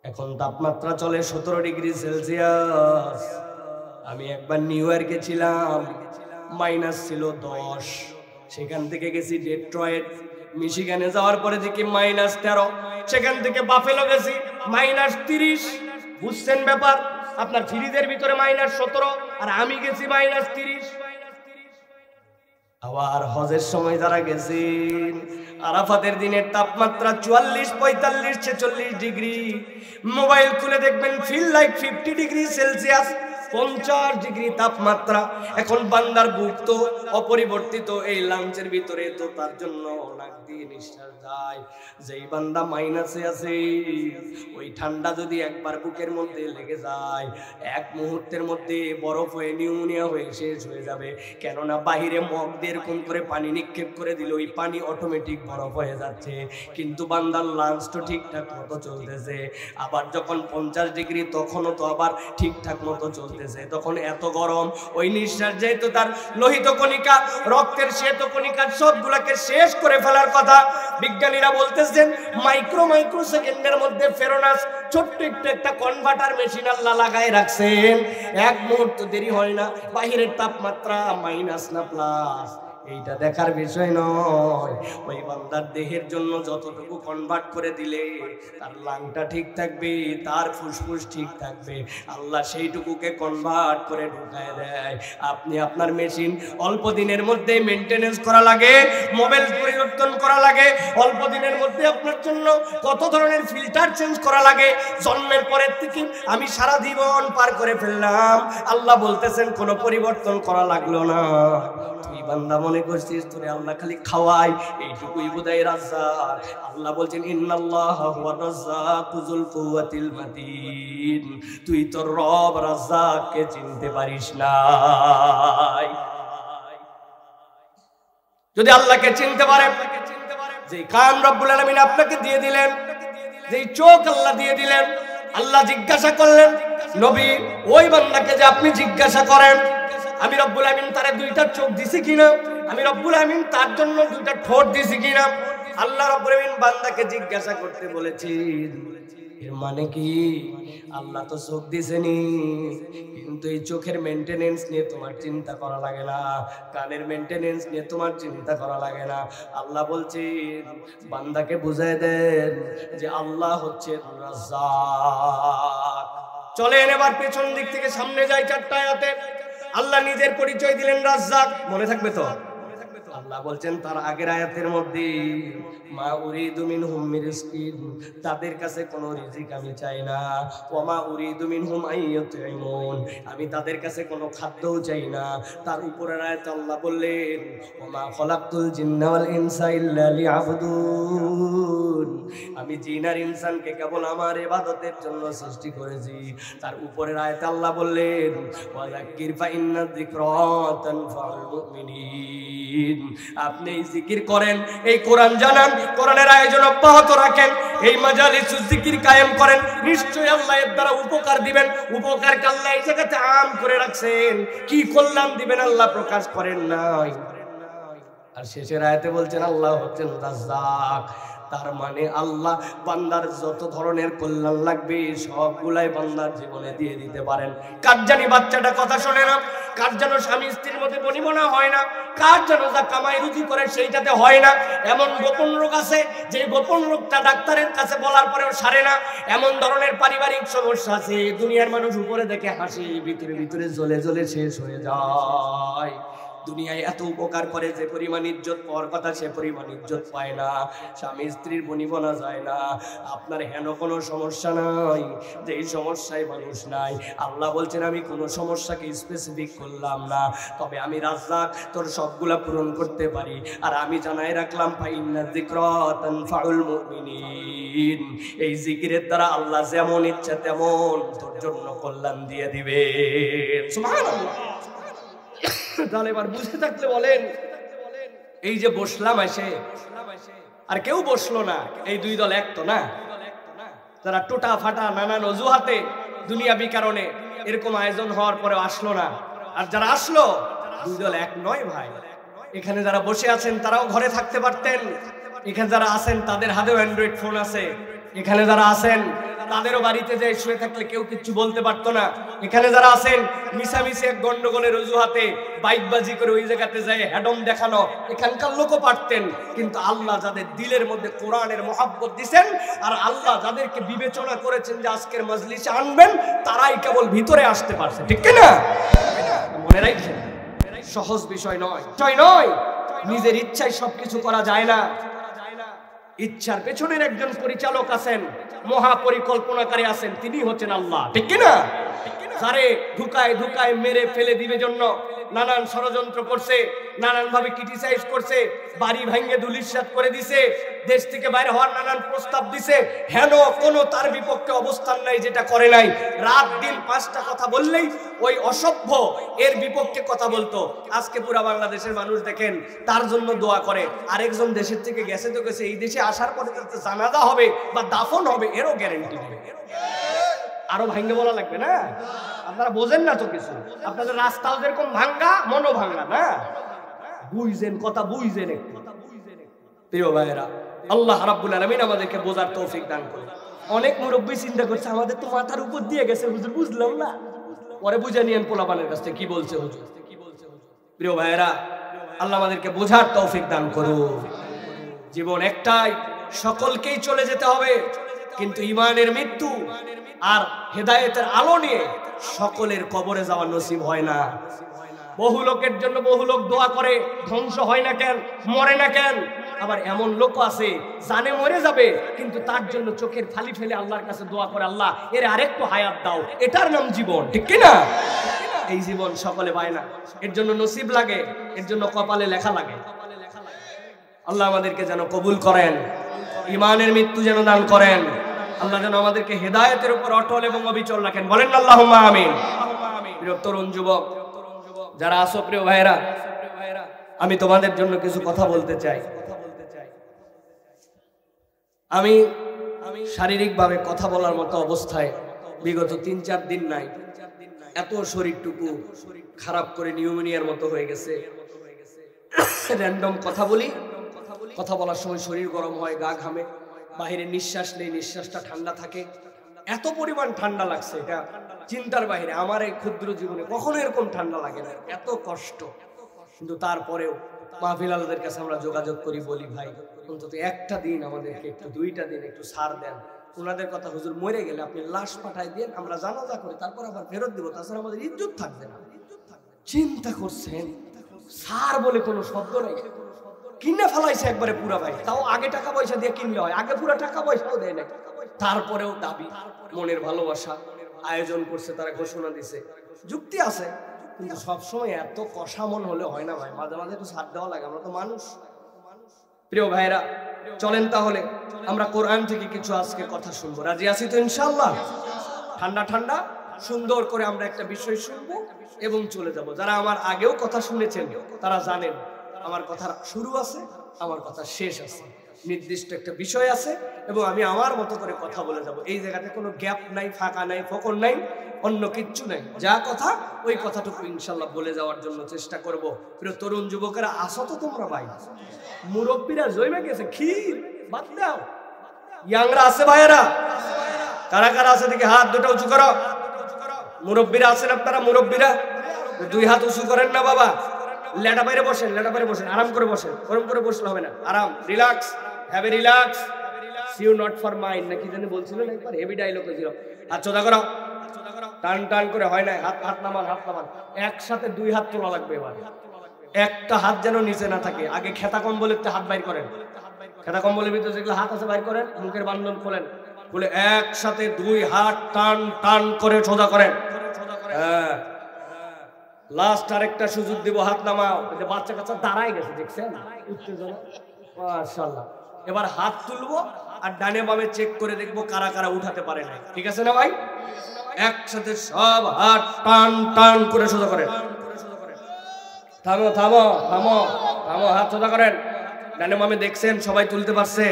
এখন তাপমাত্রা চলে 17 ডিগ্রি সেলসিয়াস। আমি একবার নিউ ইয়র্কে ছিলাম, মাইনাস ছিল 10। সেখান থেকে গেছি ডেট্রয়েট, মিশিগানে যাওয়ার পরে দেখি মাইনাস 13। সেখান থেকে বাফেলো গেছি মাইনাস 30। বুঝছেন ব্যাপার? আপনার ফ্রিজের ভিতরে মাইনাস 17 আর আমি গেছি মাইনাস 30। আবার হজের সময় যারা গেছেন, আরাফাতের দিনের তাপমাত্রা 44, 45, 46 ডিগ্রি। মোবাইল খুলে দেখবেন feel like 50 degree Celsius, 50 degree তাপমাত্রা। এখন বান্দার বুক তো অপরিবর্তিত এই লাঞ্চের ভিতরে, তো তার জন্য নাক দিয়ে নিঃশ্বাস যায়। যেই বান্দা মাইনাসে আছে, ওই ঠান্ডা যদি একবার বুকের মধ্যে লেগে যায়, এক মুহূর্তের মধ্যে বরফ হয়ে নিউমোনিয়া হয়ে শেষ হয়ে যাবে। কেননা বাহিরে মগ দিয়ে এরকম করে পানি নিক্ষেপ করে দিলে ওই পানি অটোমেটিক বরফ হয়ে যাচ্ছে, কিন্তু বান্দার লাঞ্চ তো ঠিকঠাক মতো চলতেছে। আবার যখন 50 ডিগ্রি, তখনও তো আবার ঠিকঠাক মতো চলতেছে। তখন এত গরম, ওই নিঃশ্বাস যেহেতু তার লোহিত কণিকা, রক্তের শ্বেত কণিকা সবগুলাকে শেষ করে ফেলার কথা। বিজ্ঞানীরা বলতেছেন মাইক্রো সেকেন্ডের মধ্যে ফেরোনাস ছোট্ট একটু একটা কনভার্টার মেশিন আল্লাহ লাগায় রাখছেন। এক মুহূর্ত দেরি হয় না, বাহিরের তাপমাত্রা মাইনাস না প্লাস, এইটা দেখার বিষয় নয়। ওই বান্দার দেহের জন্য যতটুকু কনভার্ট করে দিলে তার লাংটা ঠিক থাকবে, তার ফুসফুস ঠিক থাকবে, আল্লাহ সেইটুকুকে কনভার্ট করে ঢুকায় দেয়। আপনি আপনার মেশিন অল্প দিনের মধ্যে মেনটেনেন্স করা লাগে, মোবাইল পরিবর্তন করা লাগে, অল্প দিনের মধ্যে আপনার জন্য কত ধরনের ফিল্টার চেঞ্জ করা লাগে। জন্মের পরের থেকে আমি সারা জীবন পার করে ফেললাম, আল্লাহ বলতেছেন কোনো পরিবর্তন করা লাগলো না। তুই বান্দা মনে করছিস তোরে আল্লাহ খালি খাওয়ায়, এইটুকুই বোধহয় রাজ্জাক। আল্লাহ বলছেন ইন্নাল্লাহা হুয়া রাজ্জাকু যুল কুওয়াতিল মাতিন। তুই তোর রব রাজ্জাককে চিনতে পারিস না। যদি আল্লাহকে চিনতে পারে, যে কান রব্বুল আলামিন আপনাকে দিয়ে দিলেন, যে চোখ আল্লাহ দিয়ে দিলেন, আল্লাহ জিজ্ঞাসা করলেন নবী ওই বান্দাকে যে আপনি জিজ্ঞাসা করেন আমি রব্বুল আমিন তারে দুইটা চোখ দিছি কিনা, আমি রব্বুল আমিন তার জন্য দুইটা ঠোঁট দিছি কিনা। আল্লাহ রব্বুল আমিন বান্দাকে জিজ্ঞাসা করতে বলেছেন। এর মানে কি? আল্লাহ তো চোখ দিছেনি, কিন্তু এই চোখের মেইনটেনেন্স নিয়ে তোমার চিন্তা করা লাগে না, কানের মেইনটেনেন্স নিয়ে তোমার চিন্তা করা লাগে না। আল্লাহ বলছেন বান্দাকে বুঝায় দেন যে আল্লাহ হচ্ছে রাজ্জাক। চলেন এবার পেছন দিক থেকে সামনে যাই। 4টা আয়াতে আল্লাহ নিজের পরিচয় দিলেন রাজ্জাক, মনে থাকবে তো? আল্লাহ বলছেন তার আগের আয়াতের মধ্যে মা উরিদু মিনহুম মিন রিজকিন, তাদের কাছে কোনো রিজিক আমি চাই না। ওয়া মা উরিদু মিনহুম আইয়ুতঈমুন, আমি তাদের কাছে কোনো খাদ্যও চাই না। তার উপরের আয়াতে আল্লাহ বললেন ওয়া মা খলাকতুল জিন্না ওয়াল ইনসা ইল্লা লিয়াবুদুন, আমি জিন আর ইনসানকে কেবল আমার ইবাদতের জন্য সৃষ্টি করেছি। তার উপরের আয়াতে আল্লাহ বললেন ওয়া যাক্কির ফা ইন্না যিকরা তানফাউল মুমিনিন, আপনি জিকির করেন, এই কোরআন জানান, কোরআনের আয়োজন অব্যাহত রাখেন, এই মাজালিসুল জিকির কায়েম করেন, নিশ্চয়ই আল্লাহ এর দ্বারা উপকার দিবেন। উপকারকে আল্লাহ এই জায়গাতে আম করে রাখছেন, কি কল্যাণ দিবেন আল্লাহ প্রকাশ করেন নাই। আর শেষের আয়াতে বলছেন আল্লাহ হচ্ছেন রাজ্জাক। তার মানে আল্লাহ বান্দার যত ধরনের কল্যাণ লাগবে সবগুলাই বান্দার জীবনে দিয়ে দিতে পারেন। কার জানি বাচ্চাটা কথা শোনে না, কার যেন স্বামী স্ত্রীর মধ্যে বনিবনা হয় না, কার যেন যা কামাই রুজি করে সেইটাতে হয় না। এমন গোপন রোগ আছে যে গোপন রোগটা ডাক্তারের কাছে বলার পরেও সারে না। এমন ধরনের পারিবারিক সমস্যা আছে, দুনিয়ার মানুষ উপরে দেখে হাসি, ভিতরে ভিতরে জ্বলে জ্বলে শেষ হয়ে যায়। দুনিয়ায় এত উপকার করে যে পরিমাণ ইজ্জত পাওয়ার কথা সে পরিমাণ ইজ্জত পায় না, স্বামী স্ত্রীর বনিবনা যায় না। আপনার হেন কোনো সমস্যা নাই যে এই সমস্যায় মানুষ নাই। আল্লাহ বলছেন আমি কোনো সমস্যাকে স্পেসিফিক করলাম না, তবে আমি রাজ্জাক, তোর সবগুলা পূরণ করতে পারি। আর আমি জানাই রাখলাম ফাইন্না যিকরা তানফাউল মুমিনিন, এই জিকিরের দ্বারা আল্লাহ যেমন ইচ্ছা তেমন তোর জন্য কল্যাণ দিয়ে দিবে। সুবহানাল্লাহ। তাহলে এবার বুঝে থাকলে বলেন, এই যে বসলাম এসে, আর কেউ বসলো না, এই দুই দল এক তো না, যারা টোটা ফাটা নানান অজুহাতে দুনিয়াবি কারণে এরকম আয়োজন হওয়ার পরে আসলো না, আর যারা আসলো দুই দল এক নয় ভাই। এখানে যারা বসে আছেন তারাও ঘরে থাকতে পারতেন, এখানে যারা আছেন তাদের হাতেও অ্যান্ড্রয়েড ফোন আছে, এখানে যারা আছেন তাদেরও বাড়িতে যে শুয়ে থাকলে কেউ কিছু বলতে পারতো না। এখানে যারা আছেন মিশামিশি এক গন্ডগোলের অজুহাতে বাইকবাজি করে ওই জায়গাতে যায় হ্যাডম দেখানো, এখানকার লোকও পারতেন। কিন্তু আল্লাহ যাদের দিলের মধ্যে কোরআনের মহাব্বত দিয়েছেন, আর আল্লাহ যাদেরকে বিবেচনা করেছেন যে আজকের মজলিসে আনবেন, তারাই কেবল ভিতরে আসতে পারছে। ঠিক কিনা? মনে রাখছেন, সহজ বিষয় নয়, নিজের ইচ্ছায় সবকিছু করা যায় না। ইচ্ছার পেছনের একজন পরিচালক আছেন, মহাপরিকল্পনাকারী আছেন, তিনি হচ্ছেন আল্লাহ। ঠিক কিনা? যারে ধুকায় ধুকায় মেরে ফেলে দিবে জন্য নানান ষড়যন্ত্র করছে, নানান ভাবে ক্রিটিসাইজ করছে, বাড়ি ভাঙ্গে ধুলিস্যাৎ করে দিছে, দেশ থেকে বাইরে হওয়ার নানান প্রস্তাব দিছে, হেন কোনো তার বিপক্ষে অবস্থান নাই যেটা করে নাই। রাত দিন 5টা কথা বললেই ওই অসভ্য এর বিপক্ষে কথা বলতো। আজকে পুরা বাংলাদেশের মানুষ দেখেন তার জন্য দোয়া করে। আরেকজন দেশের থেকে গেছে তো গেছে, এই দেশে আসার পরে তাতে জানাজা হবে বা দাফন হবে এরও গ্যারেন্টি নেই। আরো ভাঙ্গে বলা লাগবে না? আপনারা বোঝেন না তো কিছু। আপনাদের রাস্তাও যেরকম ভাঙ্গা, মনও ভাঙ্গা না। বুঝছেন কথা, বুঝছেন একটু। প্রিয় ভাইয়েরা, আল্লাহ রাব্বুল আলামিন আমাদেরকে বোঝার তৌফিক দান করুন। অনেক মুরব্বী চিন্তা করছে আমাদের তো মাথার উপর দিয়ে গেছে হুজুর, বুঝলাম না, পরে বুঝে নিয়েন পোলাপানের কাছ থেকে কি বলছে হুজুর। প্রিয় ভাইয়েরা, আল্লাহ আমাদেরকে বোঝার তৌফিক দান করুন। জীবন একটাই, সকলকেই চলে যেতে হবে, কিন্তু ঈমানের মৃত্যু আর হেদায়েতের আলো নিয়ে সকলের কবরে যাওয়া নসিব হয় না। বহু লোকের জন্য বহু লোক দোয়া করে, ধ্বংস হয় না কেন, মরে না কেন? আবার এমন লোক আছে জানে মরে যাবে, কিন্তু তার জন্য চোখের ফালি ফেলে আল্লাহর কাছে দোয়া করে, আল্লাহ এর আরেকটু হায়াত দাও। এটার নাম জীবন। ঠিক কিনা? এই জীবন সকলে পায় না, এর জন্য নসিব লাগে, এর জন্য কপালে লেখা লাগে। আল্লাহ আমাদেরকে যেন কবুল করেন, ঈমানের মৃত্যু যেন দান করেন। আল্লাহ যেন আমাদেরকে হেদায়েতের উপর অটল এবং অবিচল রাখেন। বলেন আল্লাহুম্মা আমিন। প্রিয় তরুণ যুবক যারা আছো, প্রিয় ভাইরা, আমি তোমাদের জন্য কিছু কথা বলতে চাই। আমি শারীরিকভাবে কথা বলার মতো অবস্থায় বিগত 3-4 দিন নাই। এত শরীরটুকু খারাপ করে নিউমোনিয়ার মতো হয়ে গেছে। র্যান্ডম কথা বলি, কথা বলার সময় শরীর গরম হয়, গা ঘামে, বাহিরে নিঃশ্বাস নেই, নিঃশ্বাসটা ঠান্ডা থাকে। এত পরিমাণ ঠান্ডা লাগছে, এটা চিন্তার বাইরে। আমার এই ক্ষুদ্র জীবনে কখনো এরকম ঠান্ডা লাগে না, এত কষ্ট। কিন্তু তারপরেও মাহফিল আলাদের কাছে আমরা যোগাযোগ করি, বলি ভাই অন্তত একটা দিন আমাদেরকে, একটু 2টা দিন একটু ছাড় দেন। ওনাদের কথা, হুজুর মরে গেলে আপনি লাশ পাঠাই দেন, আমরা জানাজা করি, তারপর আবার ফেরত দিব, তাছাড়া আমাদের ইজ্জত থাকবে না। চিন্তা করছেন, সার বলে কোনো শব্দ নেই। কিনে ফেলাইছে একবারে পুরা ভাই, তাও আগে টাকা পয়সা দিয়ে কিনলে হয়, আগে পুরা টাকা পয়সাও দেয় না। তারপরেও দাবি, মনের ভালোবাসা, আয়োজন করছে, তারা ঘোষণা দিছে, যুক্তি আছে। কিন্তু সবসময় এত কষা মন হলে হয় না ভাই, মাঝে মাঝে একটু ছাড় দেওয়া লাগে, আমরা তো মানুষ। প্রিয় ভাইরা, চলেন তাহলে আমরা কোরআন থেকে কিছু আজকে কথা শুনবো। রাজি আছি তো ইনশাআল্লাহ? ঠান্ডা ঠান্ডা সুন্দর করে আমরা একটা বিষয় শুনবো এবং চলে যাব। যারা আমার আগেও কথা শুনেছেন তারা জানেন আমার কথার শুরু আছে, আমার কথা শেষ আছে, নির্দিষ্ট একটা বিষয় আছে এবং আমি আমার মতো করে কথা বলে যাব। এই জায়গাতে কোনো গ্যাপ নাই, ফাঁকা নাই, ফকর নাই, অন্য কিচ্ছু নাই। যা কথা ওই কথাটুকু ইনশাল্লাহ বলে যাওয়ার জন্য চেষ্টা করব। প্রিয় তরুণ যুবকেরা, আসো তো তোমরা ভাই। মুরব্বীরা জমে গেছে, ক্ষীর বাদ দাও। ইয়াংরা আছে ভাইয়েরা? কারা কারা আছে দেখি হাত দুটো উঁচু করো। মুরব্বীরা আছেন আপনারা? মুরব্বীরা 2 হাত উঁচু করেন না বাবা। লেটা বাইরে বসেন, লেটা বাইরে বসেন, আরাম করে বসেন, গরম করে বসলে হবে না। আরাম, relax, have a relax, see you not for mind নাকি জানি বলছিলেন একবার, হেভি ডায়লগ হয়েছিল। হাত চোদা করো, টান টান করে হয় না, হাত হাত নামান, হাত নামান। একসাথে 2 হাত তোলা লাগবে এবার, একটা হাত যেন নিচে না থাকে। আগে খেতা কম্বলের হাত বাইর করেন, খেতা কম্বলের ভিতরে যেগুলো হাত আছে বাইর করেন, মুখের বান্ধন খোলেন, খুলে একসাথে 2 হাত টান টান করে সোজা করেন। হ্যাঁ, লাস্ট আরেকটা সুযোগ দিব, হাত নামাও। বাচ্চা কাচ্চা দাঁড়ায় গেছে, দেখছেন উত্তেজনা, মাশাআল্লাহ। এবার হাত তুলবো আর ডানে বামে চেক করে দেখবো কারা কারা উঠাতে পারে না। ঠিক আছে না ভাই? একসাথে সব হাত টান টান করে সোজা করেন। থামো থামো থামো থামো, হাত সোজা করেন। ডানে বামে দেখছেন সবাই তুলতে পারছে?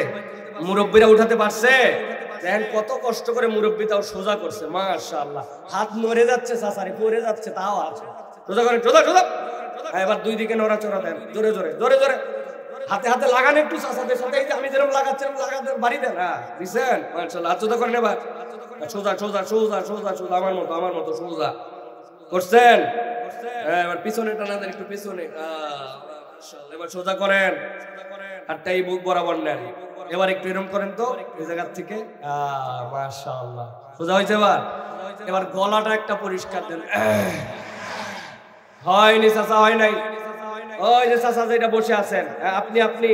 মুরব্বীরা উঠাতে পারছে? দেখেন কত কষ্ট করে মুরব্বী তাও সোজা করছে, মাশাআল্লাহ। হাত নড়ে যাচ্ছে, চাচারে পড়ে যাচ্ছে, তাও আছে। সোজা করেন, সোজা সোজা। এবার 2 দিকে নড়াচড়া দেন, জোরে জোরে জোরে জোরে। হাতে হাতে লাগান একটু চাচাদের সাথে, এই যে আমি যেরকম লাগাচ্ছিলাম লাগাতে বাড়ি দেন। হ্যাঁ দিচ্ছেন, মাশাআল্লাহ। হাত সোজা করেন এবার, সোজা সোজা সোজা সোজা সোজা, আমার মতো সোজা করছেন। হ্যাঁ এবার পিছনে টানা দেন, একটু পিছনে। মাশাআল্লাহ, এবার সোজা করেন, হাতটা এই বুক বরাবর নেন। এবার একটু এরকম করেন তো এই জায়গা থেকে। মাশাআল্লাহ, সোজা হয়েছে। এবার গলাটা একটা পরিষ্কার দেন। হয়নি চাচা, হয় নাই। ওই যে চাচা যেটা বসে আছেন আপনি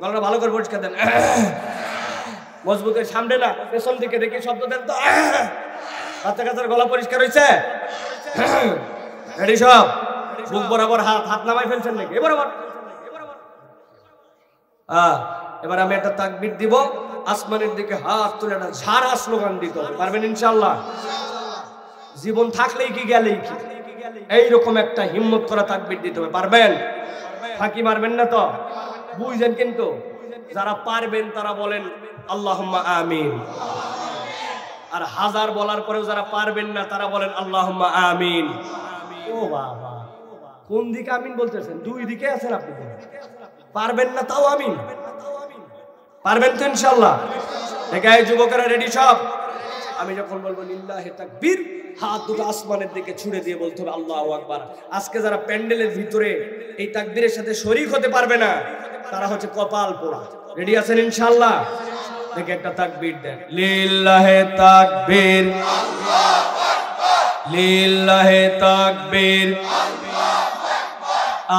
গলাটা ভালো করে পরিষ্কার দেন। মজবুত সামনে না পেছন দিকে দেখি শব্দ দেন তো। বাচ্চা কাচ্চার গলা পরিষ্কার হয়েছে? রেডি সব? বুক বরাবর হাত নামাই ফেলছেন নাকি? এবার আমি একটা তাকবীর দিব, আসমানের দিকে হাত তুলে একটা ঝাড়া স্লোগান দিতে হবে। পারবেন ইনশাআল্লাহ? জীবন থাকলেই কি গেলেই কি, এইরকম একটা হিম্মত করা তাকবীর দিতে হবে। পারবেন? ফাঁকি মারবেন না তো? বুঝছেন? কিন্তু যারা পারবেন তারা বলেন আল্লাহুম্মা আমিন। আর হাজার বলার পরেও যারা পারবেন না তারা বলেন আল্লাহুম্মা আমিন। ও বাবা, কোন দিকে আমিন বলতেছেন? দুই দিকে আছেন আপনি। পারবেন না তাও আমিন। পারবেন তো ইনশাআল্লাহ? এই যুবকেরা রেডি সব? আমি যখন বলবো লিল্লাহি তাকবীর, হাত দুটো আসমানের দিকে ছুড়ে দিয়ে বলতে হবে আল্লাহু আকবার। আজকে যারা প্যান্ডেলের ভিতরে এই তাকবীরের সাথে শরীক হতে পারবে না তারা হচ্ছে কপাল পোড়া। রেডি আছেন ইনশাআল্লাহ? দেখে একটা তাকবীর দেন। লিল্লাহি তাকবীর, লিল্লাহি তাকবীর।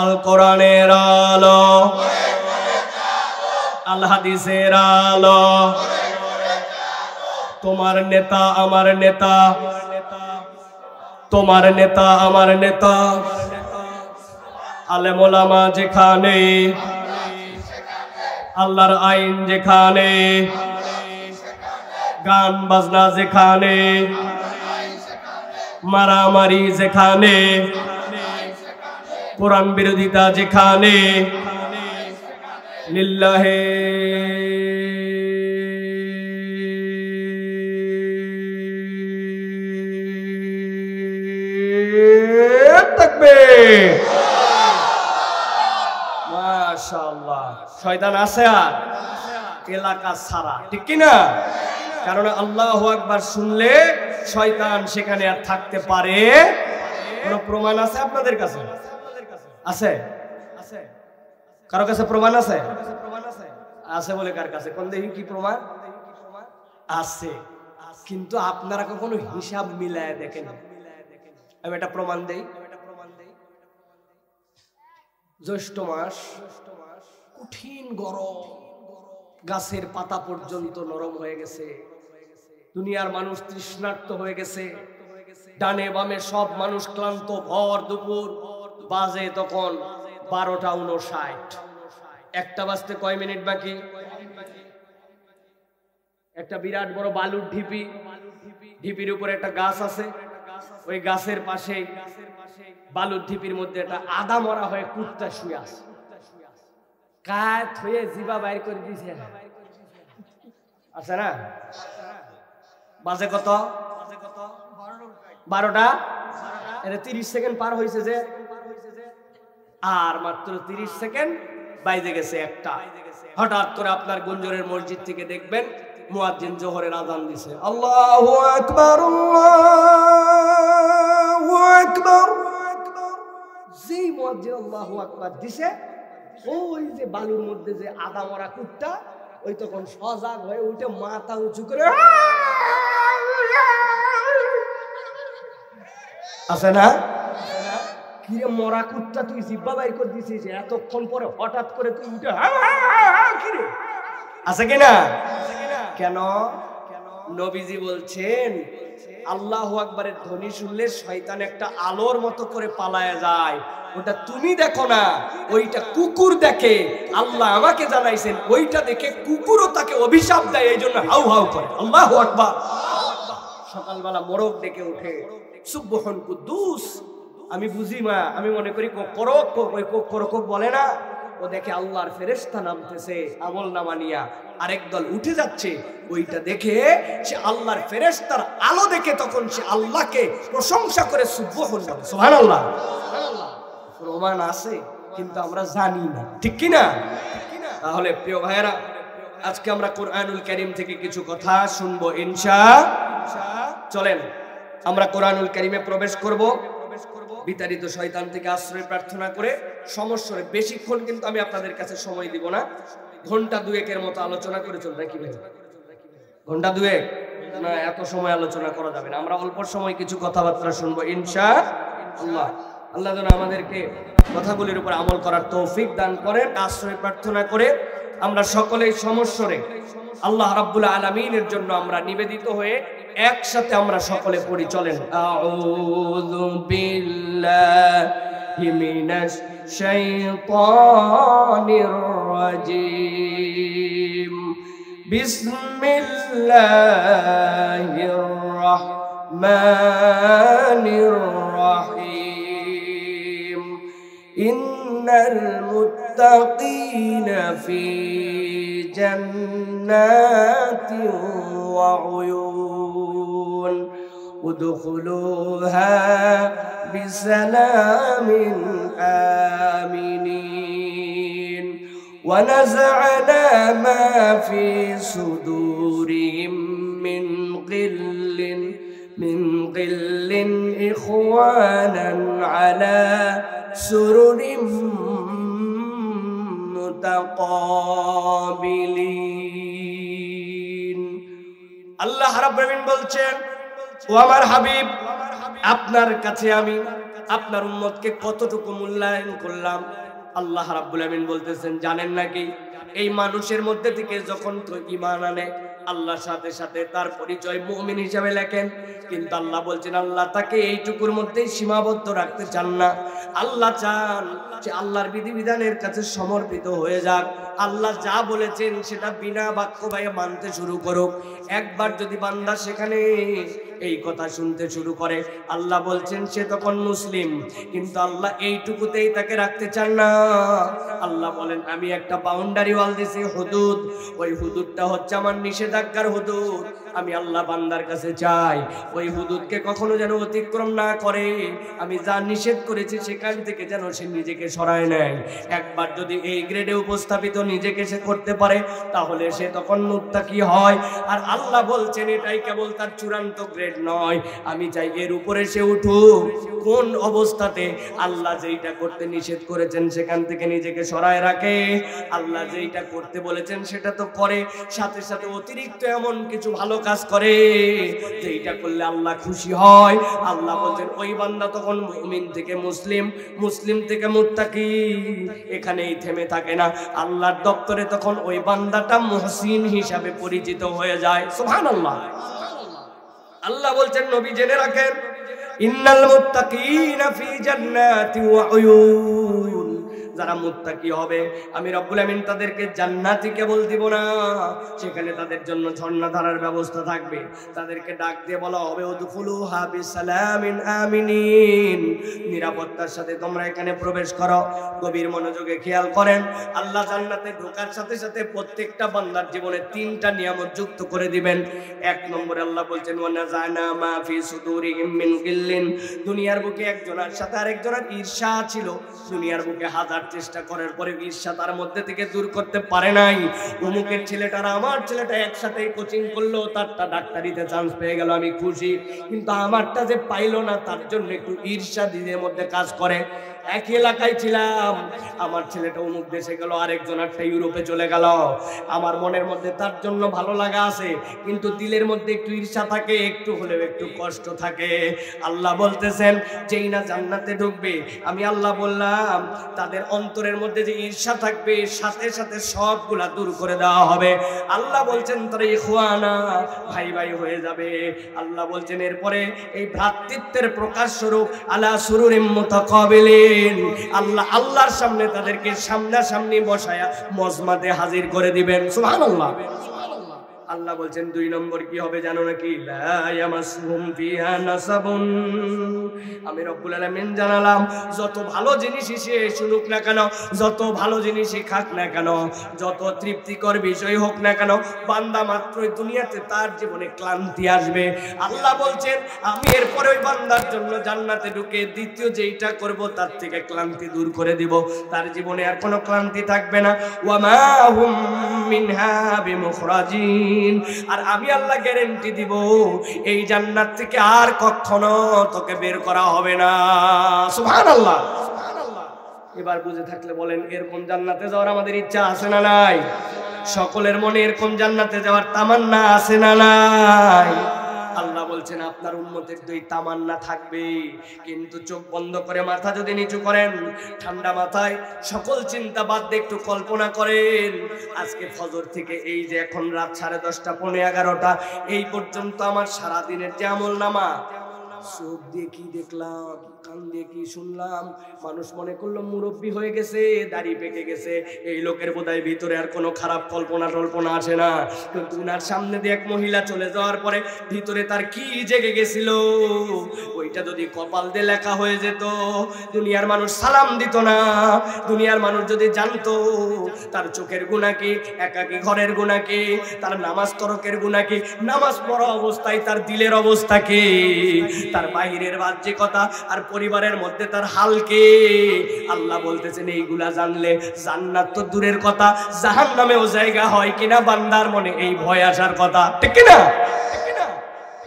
আল কোরআনের আলো, আল হাদিসের আলো। তোমার নেতা আমার নেতা, তোমার নেতা আমার নেতা। আলেম ওলামা যেখানে, আল্লাহর আইন যেখানে, গান বাজনা যেখানে, মারামারি যেখানে, কোরআন বিরোধিতা যেখানে, লিল্লাহি তাকবীর। মাশাআল্লাহ। শয়তান আছে আর এলাকা ছাড়া, ঠিক কি না? কারণ আল্লাহু আকবার শুনলে শয়তান সেখানে আর থাকতে পারে। কোন প্রমাণ আছে আপনাদের কাছে? আছে? কারো কাছে প্রমাণ আছে? আছে বলে কার কাছে? কোন দেখি কি প্রমাণ আছে? কিন্তু আপনারা কখনো হিসাব মিলায় দেখেন? আমি একটা প্রমাণ দেই। জ্যৈষ্ঠ মাস, কঠিন গরম, গাছের পাতা পর্যন্ত নরম হয়ে গেছে, দুনিয়ার মানুষ তৃষ্ণার্ত হয়ে গেছে, ডানে বামে সব মানুষ ক্লান্ত। ভর দুপুর বাজে তখন 12:59। একটা বাজতে কয় মিনিট বাকি? একটা বিরাট বড় বালুর ঢিপি, ঢিপির উপরে একটা গাছ আছে, ওই গাছের পাশে বালুর ঢিপির মধ্যে একটা আদা মরা হয়ে কুত্তা শুয়ে আছে। কাঠ হয়ে জিবা বাইর করে দিয়েছে, আছে না? বাজে কত? 12টা। এটা 30 সেকেন্ড পার হয়েছে যে, আর মাত্র 30 সেকেন্ড বাইজে গেছে একটা। হঠাৎ করে আপনার গুঞ্জরের মসজিদ থেকে দেখবেন মুয়াজ্জিন জোহরের আযান দিছে। আল্লাহু আকবার, আল্লাহু আকবার। যেই মুয়াজ্জিন আল্লাহু আকবার দিছে, ওই যে বালুর মধ্যে যে আদা মরা কুত্তা, ওই তখন সজাগ হয়ে উঠে মাথা উঁচু করে আছে না? কিরে মরা কুত্তা, তুই জিব্বা বাইর করে দিছিস, এতক্ষণ পরে হঠাৎ করে তুই উঠে কিরে, আছে কিনা? কেন? নবীজি বলছেন আল্লাহু আকবারের ধ্বনি শুনলে শয়তান একটা আলোর মতো করে পালায় যায়। ওটা তুমি দেখো না, ওইটা কুকুর দেখে। আল্লাহ আমাকে জানাইছেন ওইটা দেখে কুকুরও তাকে অভিশাপ দেয়, এই জন্য হাউ হাউ করে। আল্লাহু আকবার। সকালবেলা মোরগ ডেকে ওঠে, সুবহান কুদ্দুস। আমি বুঝি মা, আমি মনে করি কোকরক, ওই কোকরক বলে না, ও দেখে আল্লাহর ফেরেশতা নামতেছে আমল নামা নিয়া, আরেক দল উঠে যাচ্ছে। ওইটা দেখে সে আল্লাহর ফেরেশতার আলো দেখে তখন সে আল্লাহকে প্রশংসা করে সুবহান বলে। সুবহানাল্লাহ। প্রমাণ আছে? কিন্তু আমরা জানি না, ঠিক কি না? তাহলে প্রিয় ভাইয়েরা, আজকে আমরা কোরআনুল কারীম থেকে কিছু কথা শুনবো ইনশাআল্লাহ। চলেন আমরা কোরআনুল কারীমে প্রবেশ করব, বিতাড়িত শয়তান থেকে আশ্রয় প্রার্থনা করে সমস্যায়। বেশিক্ষণ কিন্তু আমি আপনাদের কাছে সময় দিব না, ঘন্টা দুয়েকের মতো আলোচনা করে চলবে। কি ভাই, ঘন্টা দুয়েক না, এত সময় আলোচনা করা যাবে না। আমরা অল্প সময় কিছু কথাবার্তা শুনবো ইনশাআল্লাহ। আল্লাহ যেন আমাদেরকে কথাগুলির উপর আমল করার তৌফিক দান করেন। আশ্রয় প্রার্থনা করে আমরা সকলেই সমস্যারে আল্লাহ রাব্বুল আলামিনের জন্য আমরা নিবেদিত হয়ে একসাথে আমরা সকলে পড়ি। চলেন, আউযু বিল্লাহি মিনাশ শাইতানির রাজীম, বিসমিল্লাহির রাহমানির রাহিম, ইন্নাল মুত্তাকিনা ফি জান্নাতিন ওয়া উয়ুন, উদখুলুহা বিসালামিন আমিনিন, ওয়া নাযআনা মা ফি সুদুরিহিম মিন গিল্লিন ইখওয়ানান আলা সুরুরিম মুতাকাবিলিন। আল্লাহ রাব্বুল আলামিন বলছেন, ও আমার হাবিব, আপনার কাছে আমি আপনার উম্মতকে কতটুকু মূল্যায়ন করলাম। আল্লাহ রাব্বুল আলামিন বলতেছেন, জানেন নাকি এই মানুষের মধ্যে থেকে যখন তো ঈমান আনে আল্লাহর সাথে সাথে তার পরিচয় মুমিন হিসেবে লেখেন, কিন্তু আল্লাহ বলছেন আল্লাহ তাকে এইটুকুর মধ্যেই সীমাবদ্ধ রাখতে চান না। আল্লাহ চান যে আল্লাহর বিধিবিধানের কাছে সমর্পিত হয়ে যাক। আল্লাহ যা বলেছেন সেটা বিনা বাক্য ব্যয়ে মানতে শুরু করুক। একবার যদি বান্দা সেখানে এই কথা শুনতে শুরু করে, আল্লাহ বলছেন সে তখন মুসলিম। কিন্তু আল্লাহ এইটুকুতেই তাকে রাখতে চান না। আল্লাহ বলেন আমি একটা বাউন্ডারি ওয়াল দিয়েছি, হুদুদ। ওই হুদুদটা হচ্ছে আমার নিষেধাজ্ঞার হুদুদ। আমি আল্লাহ বান্দার কাছে চাই ওই হুদুদকে কখনো যেন অতিক্রম না করে। আমি যা নিষেধ করেছি সেখান থেকে যেন সে নিজেকে সরায় নেয়। একবার যদি এই গ্রেডে উপস্থাপিত নিজেকে সে করতে পারে তাহলে সে তখন মুত্তাকি হয়। আর আল্লাহ বলছেন এটাই কেবল তার চূড়ান্ত গ্রেড নয়, আমি চাই এর উপরে সে উঠুক। কোন অবস্থাতে? আল্লাহ যেইটা করতে নিষেধ করেছেন সেখান থেকে নিজেকে সরায় রাখে। আল্লাহ যেইটা করতে বলেছেন সেটা তো করে, সাথে সাথে অতিরিক্ত এমন কিছু ভালো কাজ করে যেইটা করলে আল্লাহ খুশি হয়। আল্লাহ বলছেন ওই বান্দা তখন মুমিন থেকে মুসলিম, মুসলিম থেকে মুত্তাকি। এখানেই থেমে থাকে না, আল্লাহর দপ্তরে তখন ওই বান্দাটা মুহসিন হিসাবে পরিচিত হয়ে যায়। সুবহানাল্লাহ। আল্লাহ বলছেন নবী জেনে রাখেন, ইন্নাল মুত্তাকিনা ফি জান্নাতি ওয়া উয়ুন, যারা মুত্তাকি হবে আমি রব্বুল আমিন তাদেরকে জান্নাতি কেবল দিব না, সেখানে তাদের জন্য ঝর্ণাধারার ব্যবস্থা থাকবে। তাদেরকে ডাক দিয়ে বলা হবে উদখুলুহা বিসালামিন আমিনিন, নিরাপত্তার সাথে তোমরা এখানে প্রবেশ করো। গভীর মনোযোগে খেয়াল করেন, আল্লাহ জান্নাতে ঢোকার সাথে সাথে প্রত্যেকটা বান্দার জীবনে তিনটা নিয়ামত যুক্ত করে দিবেন। এক নম্বরে আল্লাহ বলছেন ওয়া নাযানা মা ফি সুদুরিহিম মিন গিল্লিন, দুনিয়ার বুকে একজনের সাথে আরেকজনের ঈর্ষা ছিল। দুনিয়ার বুকে হাজার চেষ্টা করার পরে ঈর্ষা তার মধ্যে থেকে দূর করতে পারে নাই। অমুকের ছেলেটার আমার ছেলেটা একসাথে কোচিং করলো, তারটা ডাক্তারিতে চান্স পেয়ে গেল, আমি খুশি। কিন্তু আমারটা যে পাইলো না তার জন্য একটু ঈর্ষা দিনের মধ্যে কাজ করে। একই এলাকায় ছিলাম, আমার ছেলেটা অমুক দেশে গেল, আরেকজন একটা ইউরোপে চলে গেল। আমার মনের মধ্যে তার জন্য ভালো লাগা আছে, কিন্তু দিলের মধ্যে একটু ঈর্ষা থাকে, একটু হলেও একটু কষ্ট থাকে। আল্লাহ বলতেছেন যেই না জান্নাতে ঢুকবে আমি আল্লাহ বললাম তাদের অন্তরের মধ্যে যে ঈর্ষা থাকবে সাথে সাথে সবগুলা দূর করে দেওয়া হবে। আল্লাহ বলছেন তারা ইখওয়ানা, ভাই ভাই হয়ে যাবে। আল্লাহ বলছেন এরপরে এই ভ্রাতৃত্বের প্রকাশ স্বরূপ আলা সুরুরিম মুতাকাবিলিন, আল্লাহ আল্লাহর সামনে তাদেরকে সামনাসামনি বসায়া মজমাতে হাজির করে দিবেন। সুবহানাল্লাহ। আল্লাহ বলছেন 2 নম্বর কি হবে জানো নাকি? লা ইয়ামাসুহুম ফিহা নাসাবুন। আমি রব্বুল আলামিন জানালাম, যত ভালো জিনিসই সে শুনুক না কেন, যত ভালো জিনিসই খাক না কেন, যত তৃপ্তিকর বিষয় হোক না কেন, বান্দা মাত্রই দুনিয়াতে তার জীবনে ক্লান্তি আসবে। আল্লাহ বলছেন আমি এরপরে ওই বান্দার জন্য জান্নাতে ঢুকে দ্বিতীয় যেইটা করব তার থেকে ক্লান্তি দূর করে দিব, তার জীবনে আর কোনো ক্লান্তি থাকবে না। ওয়া মা হুম মিনহা বিমুখরাজিন। আর আমি আল্লাহ গ্যারান্টি দিব এই জান্নাত থেকে আর কখনো তোকে বের করা হবে না। সুবহানাল্লাহ, সুবহানাল্লাহ। এবার বুঝে থাকলে বলেন, এরকম জান্নাতে যাওয়ার আমাদের ইচ্ছা আছে না নাই? সকলের মনে এরকম জান্নাতে যাওয়ার তামান্না আছে না নাই? আল্লাহ বলছেন আপনার উম্মতের 2 তামান্না থাকবে, কিন্তু চোখ বন্ধ করে মাথা যদি নিচু করেন, ঠান্ডা মাথায় সকল চিন্তা বাদ দিয়ে একটু কল্পনা করেন, আজকে ফজর থেকে এই যে এখন রাত 10:30 পৌনে 11টা এই পর্যন্ত আমার সারা দিনের যে আমল নামা, চোখ দিয়ে কি দেখলাম, কান দিয়ে কি শুনলাম, মানুষ মনে করলো মুরব্বী হয়ে গেছে, দাড়ি পেকে গেছে, এই লোকের বোধহয় ভিতরে আর কোনো খারাপ কল্পনা টল্পনা আসে না। কিন্তু উনার সামনে দিয়ে এক মহিলা চলে যাওয়ার পরে ভিতরে তার কি জেগে গেছিল, ওইটা যদি কপাল দিয়ে লেখা হয়ে যেত, দুনিয়ার মানুষ সালাম দিত না। দুনিয়ার মানুষ যদি জানতো তার চোখের গুনাহ কি, একাকী ঘরের গুনাহ কি, তার নামাজ তরকের গুনাহ কি, নামাজ পড়া অবস্থায় তার দিলের অবস্থা কি, তার বাহিরের বাহ্যিকতা আর পরিবারের মধ্যে তার হালকে, আল্লাহ বলতেছেন এইগুলা জানলে জান্নাত তো দূরের কথা, জাহান্নামেও জায়গা হয় কিনা বান্দার মনে এই ভয় আসার কথা, ঠিক কিনা?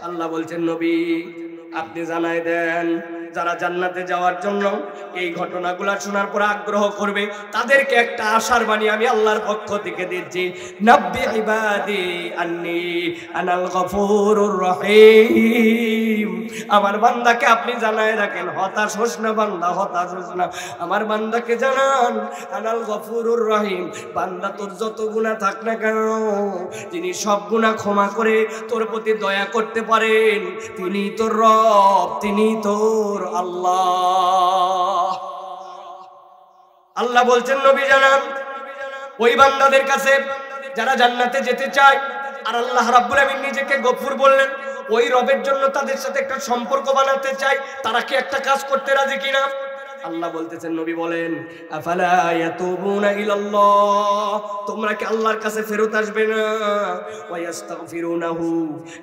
আল্লাহ বলছেন নবী আপনি জানাই দেন, যারা জান্নাতে যাওয়ার জন্য এই ঘটনাগুলো শোনার পর আগ্রহ করবে তাদেরকে একটা আশার বাণী আমি আল্লাহর পক্ষ থেকে দিচ্ছি, নাব্বি ইবাদি আন্নী আনাল গফুরুর রহিম। আমার বান্দাকে আপনি জানায় রাখেন, হতাশ হোস না বান্দা, হতাশ হোস না, আমার বান্দাকে জানান আনাল গফুরুর রহিম, বান্দা তোর যত গুনাহ থাক না কেন, যিনি সব গুনাহ ক্ষমা করে তোর প্রতি দয়া করতে পারেন, তিনি তোর রব, তিনি তোর আল্লাহ। আল্লাহ বলছেন নবী জানান ওই বান্দাদের কাছে যারা জান্নাতে যেতে চায়, আর আল্লাহ রাব্বুল আমিন নিজেকে গফুর বললেন, ওই রবের জন্য তাদের সাথে একটা সম্পর্ক বানাতে চায়, তারা কি একটা কাজ করতে রাজি কিনা? আল্লাহ বলতেছেন নবী বলেন আফালা ইয়াতুবুনা ইলাল্লাহ, তোমরা কি আল্লাহর কাছে ফেরত আসবে না? ওয়া ইস্তাগফিরুনাহু,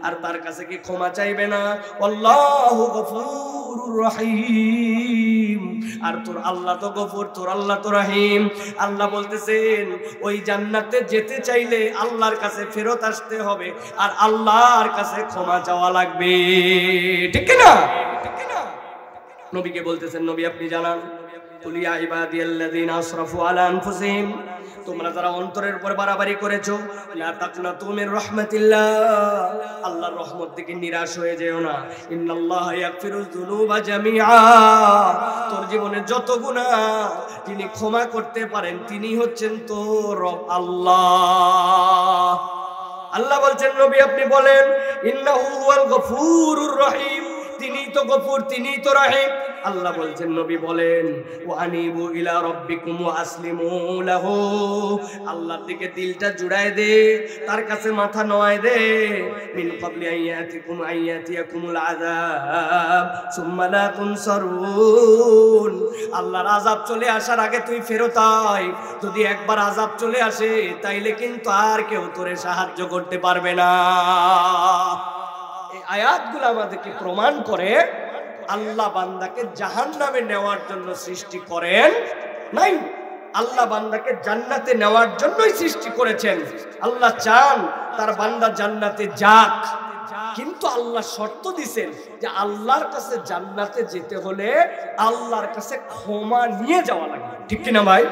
আর তার কাছে কি ক্ষমা চাইবে না? আল্লাহু গফুরুর রহিম, আর তোর আল্লাহ তো গফুর, তোর আল্লাহ তো রহিম। আল্লাহ বলতেছেন ওই জান্নাতে যেতে চাইলে আল্লাহর কাছে ফেরত আসতে হবে, আর আল্লাহর কাছে ক্ষমা চাওয়া লাগবে, ঠিক কি না? নবীকে বলতেছেন নবী আপনি জানান, কুল ইয়া ইবাদিয়াল্লাযিনা আসরাফু আলা আনফুসিহিম, তোমরা যারা অন্তরের উপর বাড়াবাড়ি করেছো, লা তাকনাতু মির রাহমাতিল্লাহ, আল্লাহর রহমত থেকে নিরাশ হয়ে যেও না, ইন্নাল্লাহা ইয়াগফিরুয যুনুবা জামিআ, তোর জীবনে যত গুনাহ যিনি ক্ষমা করতে পারেন তিনি হচ্ছেন তোর রব আল্লাহ। আল্লাহ বলছেন নবী আপনি বলেন ইন্নাহু হুয়াল গফুরুর রহিম, তিনি তো গফুর, তিনি তো রহিম। আল্লাহ বলছেন নবী বলেন ওয়া আনিবু ইলা রাব্বিকুম ওয়া আসলিমু লাহু, আল্লাহর দিকে দিলটা জুড়ায় দে, তার কাছে মাথা নোয়ায় দে, মিন ক্বাবলি আইয়াতিয়াকুমুল আযাব সুম্মা লা তুনসারুন, আল্লাহর আযাব চলে আসার আগে তুই ফেরত আয়, যদি একবার আযাব চলে আসে তাইলে কিন্তু আর কেউ তোরে সাহায্য করতে পারবে না। এই আয়াতগুলো আমাদেরকে প্রমাণ করে আল্লাহ বান্দাকে জাহান্নামে নেওয়ার জন্য সৃষ্টি করেন নাই, আল্লাহ বান্দাকে জান্নাতে নেওয়ার জন্যই সৃষ্টি করেছেন। আল্লাহ চান তার বান্দা জান্নাতে যাক, কিন্তু আল্লাহ শর্ত দিয়েছেন যে আল্লাহর কাছে জান্নাতে যেতে হলে আল্লাহর কাছে ক্ষমা নিয়ে যাওয়া লাগবে, ঠিক কিনা ভাই?